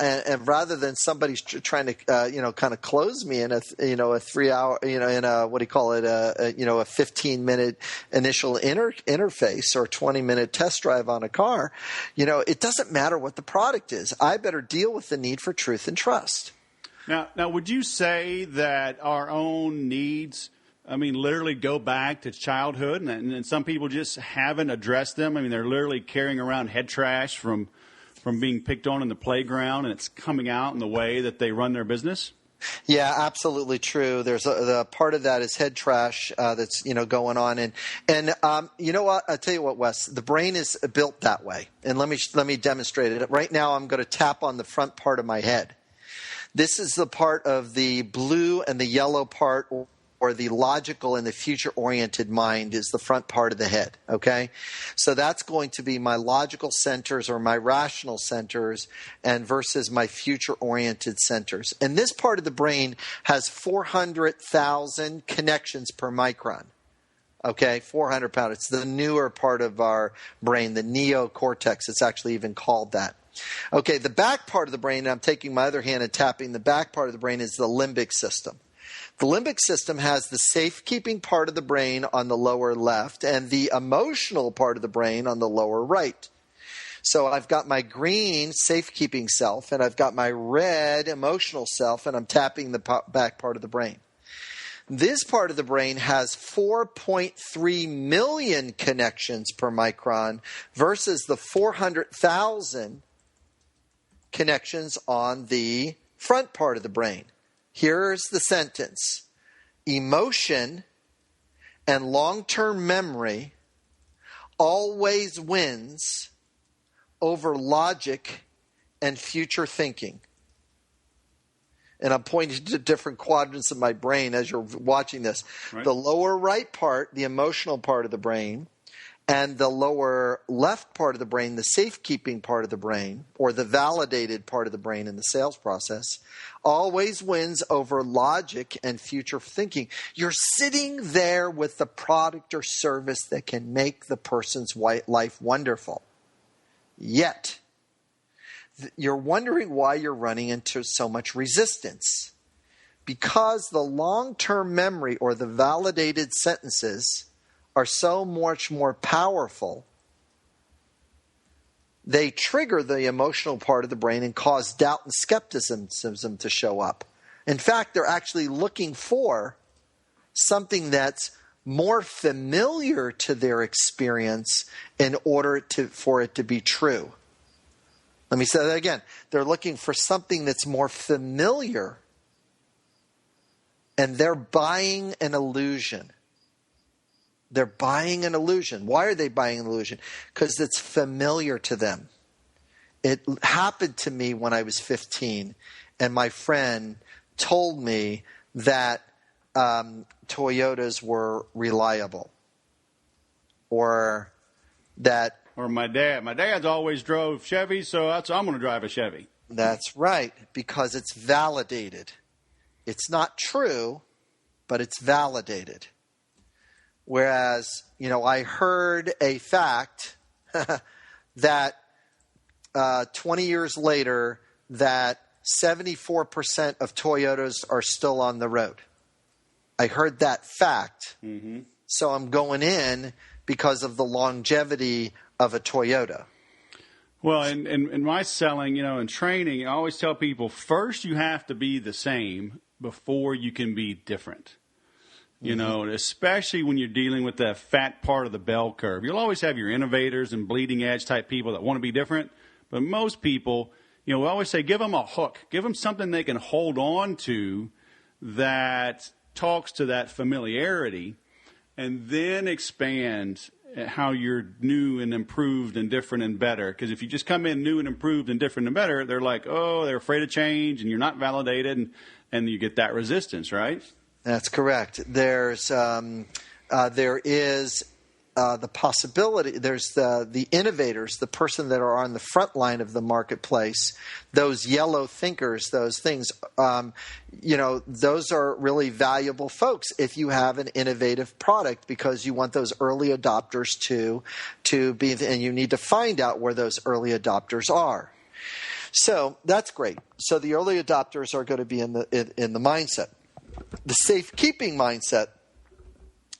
rather than somebody's trying to kind of close me in a 3-hour in a what do you call it a 15-minute initial interface or 20-minute test drive on a car, it doesn't matter what the product is. I better deal with the need for truth and trust. Now, would you say that our own needs, literally go back to childhood, and some people just haven't addressed them? They're literally carrying around head trash from being picked on in the playground, and it's coming out in the way that they run their business? Yeah, absolutely true. There's the part of that is head trash that's going on, and you know what? I'll tell you what, Wes. The brain is built that way, and let me demonstrate it. Right now, I'm going to tap on the front part of my head. This is the part of the blue and the yellow part, or the logical and the future-oriented mind is the front part of the head, okay? So that's going to be my logical centers or my rational centers and versus my future-oriented centers. And this part of the brain has 400,000 connections per micron, okay? 400 pounds. It's the newer part of our brain, the neocortex. It's actually even called that. Okay, the back part of the brain, and I'm taking my other hand and tapping the back part of the brain, is the limbic system. The limbic system has the safekeeping part of the brain on the lower left and the emotional part of the brain on the lower right. So I've got my green safekeeping self and I've got my red emotional self, and I'm tapping the back part of the brain. This part of the brain has 4.3 million connections per micron versus the 400,000 connections on the front part of the brain. Here's the sentence. Emotion and long-term memory always wins over logic and future thinking. And I'm pointing to different quadrants of my brain as you're watching this. Right. The lower right part, the emotional part of the brain, and the lower left part of the brain, the safekeeping part of the brain, or the validated part of the brain in the sales process, always wins over logic and future thinking. You're sitting there with the product or service that can make the person's life wonderful. Yet, you're wondering why you're running into so much resistance. Because the long-term memory or the validated sentences are so much more powerful. They trigger the emotional part of the brain and cause doubt and skepticism to show up. In fact, they're actually looking for something that's more familiar to their experience in order for it to be true. Let me say that again. They're looking for something that's more familiar, and they're buying an illusion. They're buying an illusion. Why are they buying an illusion? Because it's familiar to them. It happened to me when I was 15, and my friend told me that Toyotas were reliable, or my dad's always drove Chevy, so I'm going to drive a Chevy. That's right, because it's validated. It's not true, but it's validated. Whereas, I heard a fact that 20 years later that 74% of Toyotas are still on the road. I heard that fact. Mm-hmm. So I'm going in because of the longevity of a Toyota. Well, in my selling, and training, I always tell people, first you have to be the same before you can be different. Especially when you're dealing with that fat part of the bell curve. You'll always have your innovators and bleeding edge type people that want to be different. But most people, we always say, give them a hook. Give them something they can hold on to that talks to that familiarity, and then expand how you're new and improved and different and better. Because if you just come in new and improved and different and better, they're like, they're afraid of change, and you're not validated, and you get that resistance, right? That's correct. There is the possibility. There's the innovators, the person that are on the front line of the marketplace. Those yellow thinkers, those things. Those are really valuable folks if you have an innovative product, because you want those early adopters to be, and you need to find out where those early adopters are. So that's great. So the early adopters are going to be in the mindset. The safekeeping mindset,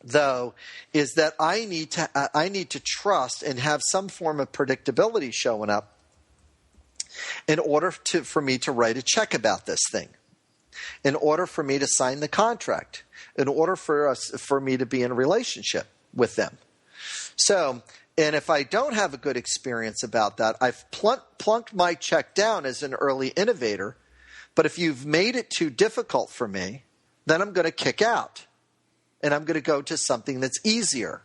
though, is that I need to trust and have some form of predictability showing up in order for me to write a check about this thing, in order for me to sign the contract, in order for me to be in a relationship with them. So, and if I don't have a good experience about that, I've plunked my check down as an early innovator. But if you've made it too difficult for me, then I'm going to kick out, and I'm going to go to something that's easier.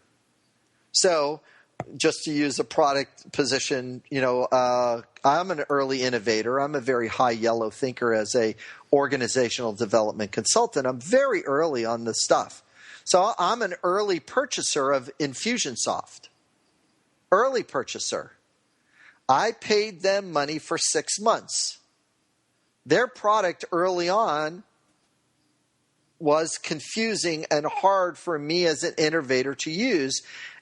So just to use a product position, I'm an early innovator. I'm a very high yellow thinker as a organizational development consultant. I'm very early on this stuff. So I'm an early purchaser of Infusionsoft. Early purchaser. I paid them money for 6 months. Their product early on was confusing and hard for me as an innovator to use,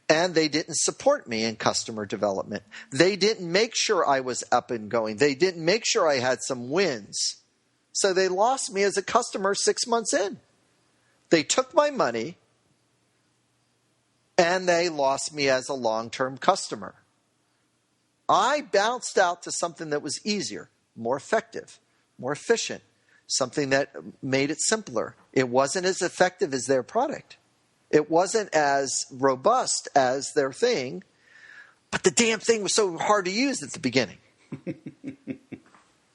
and they didn't support me in customer development. They didn't make sure I was up and going. They didn't make sure I had some wins. So they lost me as a customer 6 months in. They took my money, and they lost me as a long-term customer. I bounced out to something that was easier, more effective, more efficient, something that made it simpler. It wasn't as effective as their product. It wasn't as robust as their thing, but the damn thing was so hard to use at the beginning.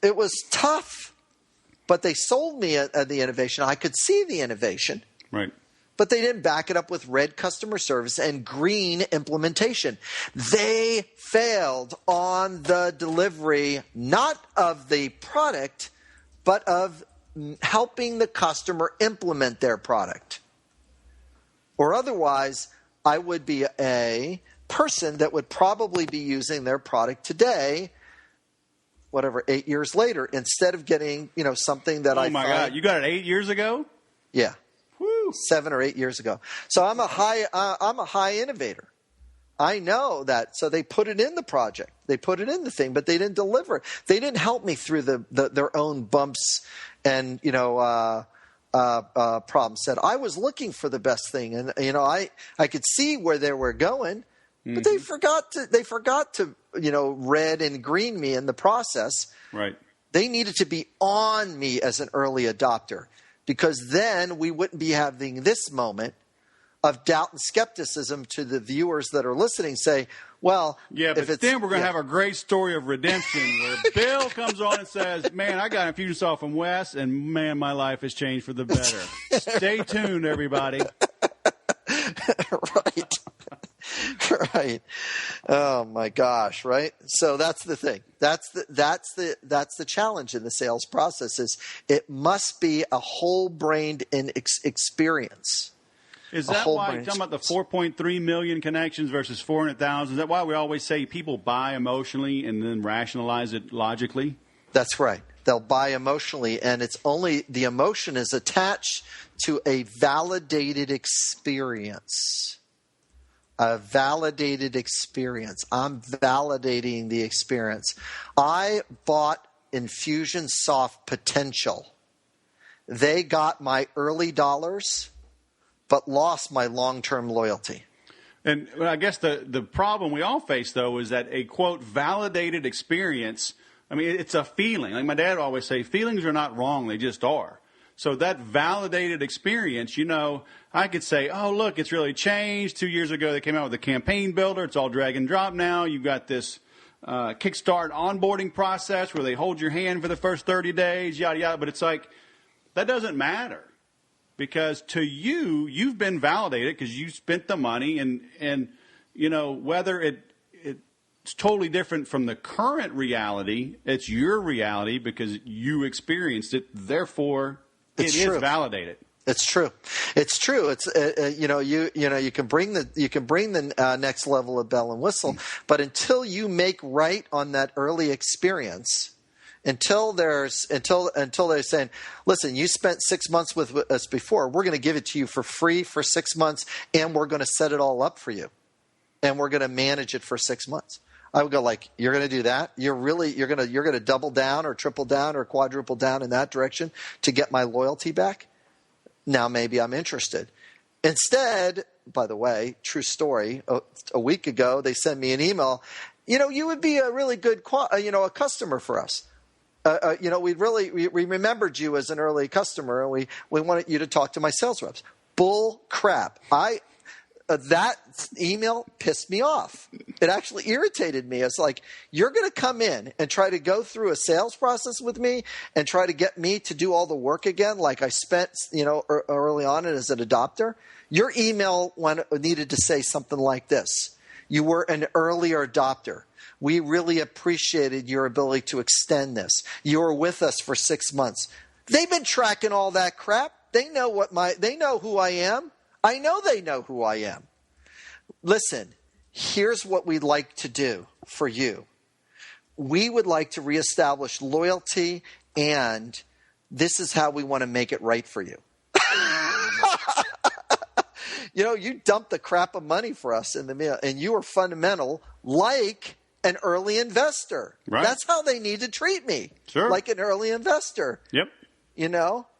It was tough, but they sold me the innovation. I could see the innovation. Right. But they didn't back it up with red customer service and green implementation. They failed on the delivery, not of the product, but of helping the customer implement their product. Or otherwise, I would be a person that would probably be using their product today, 8 years later, instead of getting, something that I find. Oh my God, you got it 8 years ago? Yeah. Woo. 7 or 8 years ago. So I'm a high innovator. I know that. So they put it in the project. They put it in the thing, but they didn't deliver it. They didn't help me through their own bumps and, problem said, I was looking for the best thing, and I could see where they were going, but they forgot to red and green me in the process. Right. They needed to be on me as an early adopter, because then we wouldn't be having this moment of doubt and skepticism to the viewers that are listening. Say, well, yeah, but then we're going to have a great story of redemption where Bill comes on and says, man, I got Infusionsoft from Wes, and man, my life has changed for the better. Stay tuned, everybody. Right. Right. Oh my gosh. Right. So that's the thing. That's the challenge in the sales process. Is it must be a whole-brained experience. Is that why you're talking about the 4.3 million connections versus 400,000? Is that why we always say people buy emotionally and then rationalize it logically? That's right. They'll buy emotionally, and it's only the emotion is attached to a validated experience. A validated experience. I'm validating the experience. I bought Infusionsoft Potential. They got my early dollars, but lost my long-term loyalty. And I guess the problem we all face, though, is that a, quote, validated experience, I mean, it's a feeling. Like my dad would always say, feelings are not wrong, they just are. So that validated experience, I could say, oh, look, it's really changed. 2 years ago, they came out with a campaign builder. It's all drag and drop now. You've got this Kickstart onboarding process where they hold your hand for the first 30 days, yada, yada. But it's like, that doesn't matter. Because to you, you've been validated because you spent the money, and whether it's totally different from the current reality, it's your reality because you experienced it. Therefore, it is validated. It's true. It's true. It's you can bring the next level of bell and whistle, but until you make right on that early experience. Until they're saying, listen, you spent 6 months with us before. We're going to give it to you for free for 6 months, and we're going to set it all up for you, and we're going to manage it for 6 months. I would go like, you're going to do that? You're going to double down or triple down or quadruple down in that direction to get my loyalty back? Now maybe I'm interested. Instead, by the way, true story. A week ago, they sent me an email. You would be a really good a customer for us. We remembered you as an early customer, and we wanted you to talk to my sales reps. Bull crap. That email pissed me off. It actually irritated me. It's like, you're going to come in and try to go through a sales process with me and try to get me to do all the work again like I spent, early on as an adopter. Your email needed to say something like this. You were an earlier adopter. We really appreciated your ability to extend this. You were with us for 6 months. They've been tracking all that crap. They know they know who I am. I know they know who I am. Listen, here's what we'd like to do for you. We would like to reestablish loyalty, and this is how we want to make it right for you. You dumped the crap of money for us in the mail, and you were fundamental like an early investor. Right. That's how they need to treat me. Sure. Like an early investor. Yep.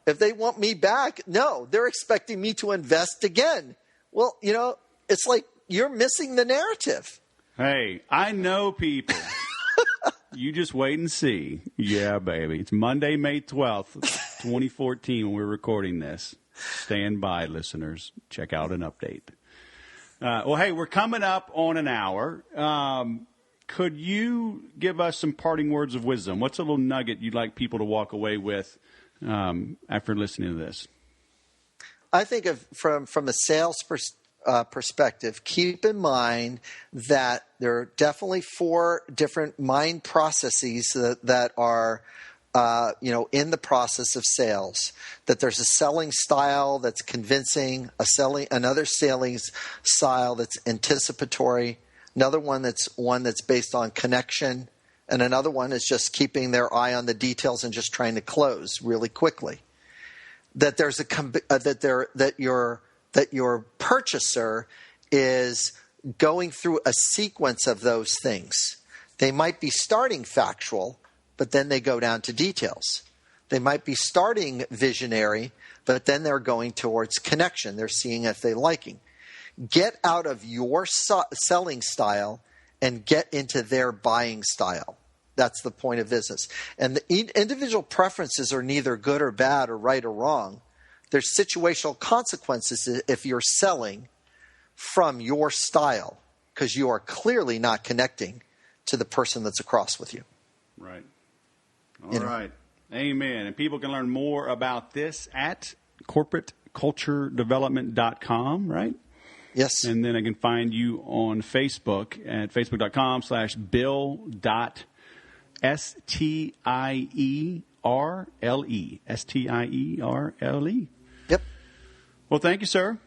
If they want me back, no, they're expecting me to invest again. Well, it's like you're missing the narrative. Hey, I know people. You just wait and see. Yeah, baby. It's Monday, May 12th, 2014 when we're recording this. Stand by, listeners. Check out an update. Well, hey, we're coming up on an hour. Could you give us some parting words of wisdom? What's a little nugget you'd like people to walk away with after listening to this? I think from a sales perspective, keep in mind that there are definitely 4 different mind processes that are in the process of sales. That there's a selling style that's convincing, another selling style that's anticipatory, another one that's based on connection, and another one is just keeping their eye on the details and just trying to close really quickly. That there's that your purchaser is going through a sequence of those things. They might be starting factual, but then they go down to details. They might be starting visionary, but then they're going towards connection. They're seeing if they're liking. Get out of your selling style and get into their buying style. That's the point of business. And the individual preferences are neither good or bad or right or wrong. There's situational consequences if you're selling from your style, because you are clearly not connecting to the person that's across with you. Right. All right. Amen. And people can learn more about this at corporateculturedevelopment.com, right? Yes. And then I can find you on Facebook at facebook.com/bill.stierle. Stierle. Yep. Well, thank you, sir.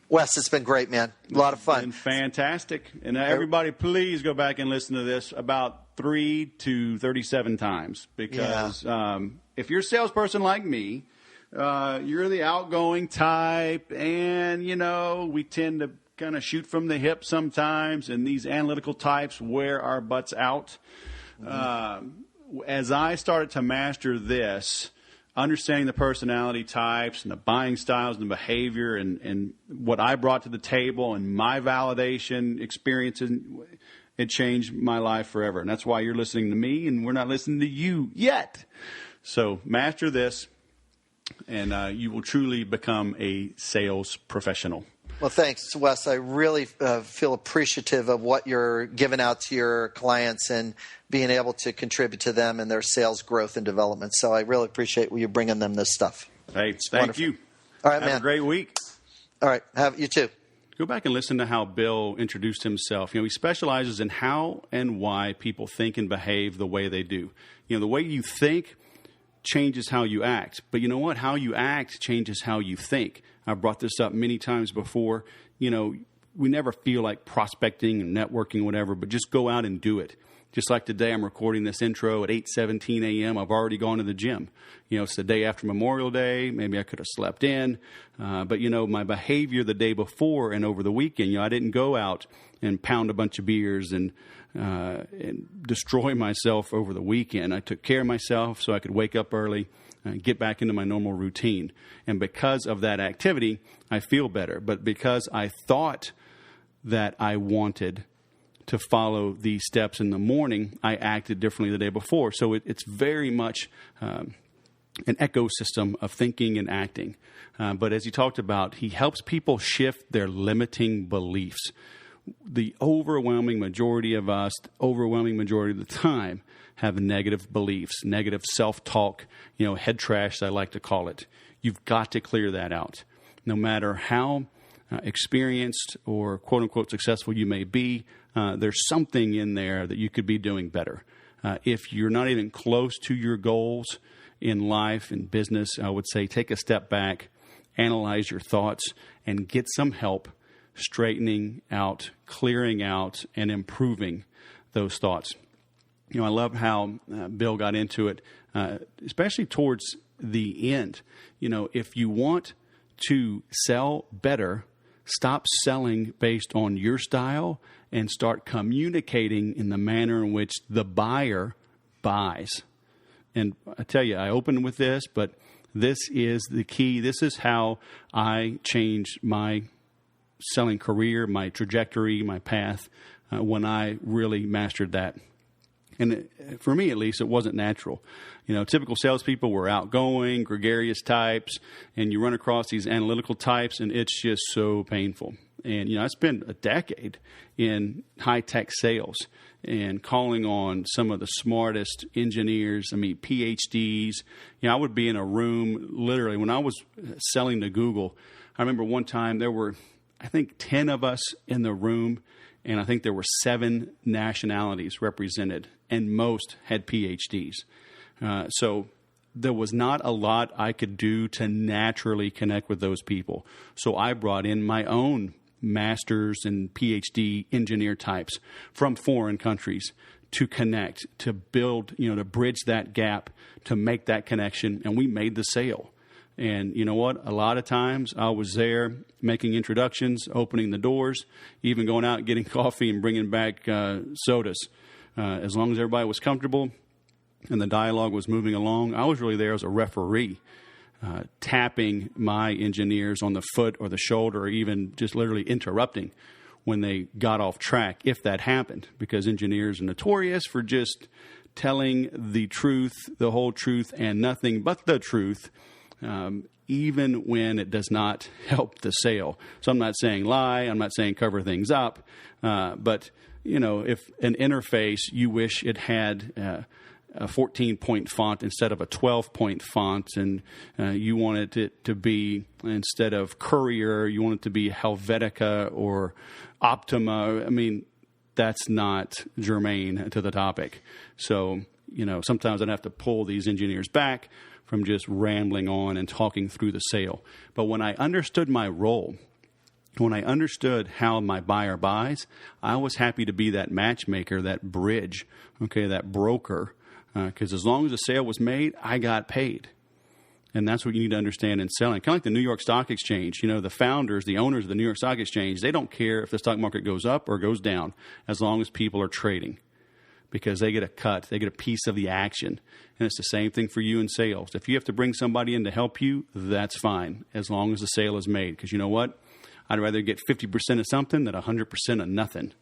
Wes, it's been great, man. A lot of fun. It's been fantastic. And everybody, please go back and listen to this about 3 to 37 times. Because if you're a salesperson like me, you're the outgoing type. And, we tend to kind of shoot from the hip sometimes. And these analytical types wear our butts out. As I started to master this, understanding the personality types and the buying styles and the behavior and what I brought to the table and my validation experiences, it changed my life forever. And that's why you're listening to me and we're not listening to you yet. So master this and you will truly become a sales professional. Well, thanks, Wes. I really feel appreciative of what you're giving out to your clients and being able to contribute to them and their sales growth and development. So I really appreciate you bringing them this stuff. Hey, thank you. All right, man. Have a great week. All right. You too. Go back and listen to how Bill introduced himself. He specializes in how and why people think and behave the way they do. The way you think changes how you act. But you know what? How you act changes how you think. I've brought this up many times before. We never feel like prospecting and networking, whatever, but just go out and do it. Just like today, I'm recording this intro at 8:17 a.m. I've already gone to the gym. It's the day after Memorial Day. Maybe I could have slept in. But, my behavior the day before and over the weekend, I didn't go out and pound a bunch of beers and destroy myself over the weekend. I took care of myself so I could wake up early, get back into my normal routine. And because of that activity, I feel better. But because I thought that I wanted to follow these steps in the morning, I acted differently the day before. So it's very much an ecosystem of thinking and acting. But as he talked about, he helps people shift their limiting beliefs. The overwhelming majority of us, overwhelming majority of the time, have negative beliefs, negative self-talk, head trash, I like to call it. You've got to clear that out. No matter how experienced or quote-unquote successful you may be, there's something in there that you could be doing better. If you're not even close to your goals in life and business, I would say take a step back, analyze your thoughts, and get some help straightening out, clearing out, and improving those thoughts. I love how Bill got into it, especially towards the end. If you want to sell better, stop selling based on your style and start communicating in the manner in which the buyer buys. And I tell you, I opened with this, but this is the key. This is how I changed my selling career, my trajectory, my path, when I really mastered that. And for me, at least, it wasn't natural. Typical salespeople were outgoing, gregarious types, and you run across these analytical types, and it's just so painful. And, I spent a decade in high-tech sales and calling on some of the smartest engineers, PhDs. I would be in a room, literally, when I was selling to Google, I remember one time there were, I think, 10 of us in the room, and I think there were 7 nationalities represented, and most had PhDs. So there was not a lot I could do to naturally connect with those people. So I brought in my own master's and PhD engineer types from foreign countries to connect, to build, to bridge that gap, to make that connection, and we made the sale. And you know what? A lot of times I was there making introductions, opening the doors, even going out and getting coffee and bringing back sodas. As long as everybody was comfortable and the dialogue was moving along, I was really there as a referee. tapping my engineers on the foot or the shoulder, or even just literally interrupting when they got off track, if that happened, because engineers are notorious for just telling the truth, the whole truth, and nothing but the truth, even when it does not help the sale. So I'm not saying lie, I'm not saying cover things up, but if an interface, you wish it had a 14-point font instead of a 12-point font, and you wanted it to be, instead of Courier, you want it to be Helvetica or Optima. I mean, that's not germane to the topic. So, sometimes I'd have to pull these engineers back from just rambling on and talking through the sale. But when I understood my role, when I understood how my buyer buys, I was happy to be that matchmaker, that bridge, that broker, because as long as the sale was made, I got paid. And that's what you need to understand in selling. Kind of like the New York Stock Exchange. The founders, the owners of the New York Stock Exchange, they don't care if the stock market goes up or goes down as long as people are trading, because they get a cut. They get a piece of the action. And it's the same thing for you in sales. If you have to bring somebody in to help you, that's fine, as long as the sale is made. Because you know what? I'd rather get 50% of something than 100% of nothing.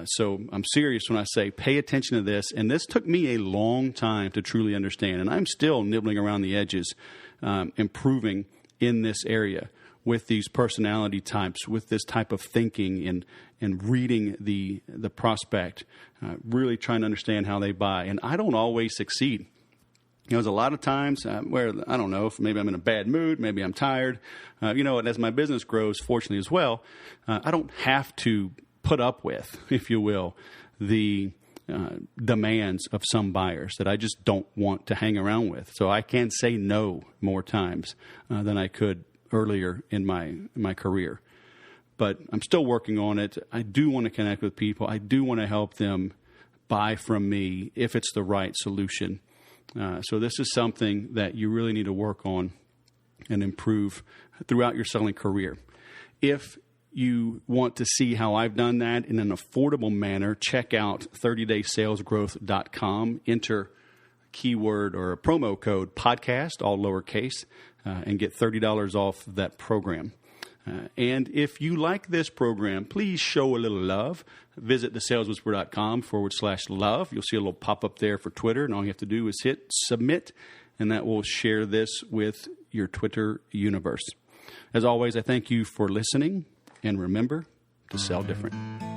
So I'm serious when I say pay attention to this. And this took me a long time to truly understand. And I'm still nibbling around the edges, improving in this area with these personality types, with this type of thinking and reading the prospect, really trying to understand how they buy. And I don't always succeed. There's a lot of times where, I don't know, if maybe I'm in a bad mood, maybe I'm tired. And as my business grows, fortunately as well, I don't have to put up with, if you will, the demands of some buyers that I just don't want to hang around with. So I can say no more times than I could earlier in my career. But I'm still working on it. I do want to connect with people. I do want to help them buy from me if it's the right solution. So this is something that you really need to work on and improve throughout your selling career. If you want to see how I've done that in an affordable manner, check out 30daysalesgrowth.com. Enter keyword or a promo code podcast, all lowercase, and get $30 off that program. And if you like this program, please show a little love. Visit thesaleswhisperer.com/love. You'll see a little pop-up there for Twitter, and all you have to do is hit submit, and that will share this with your Twitter universe. As always, I thank you for listening, and remember to sell different.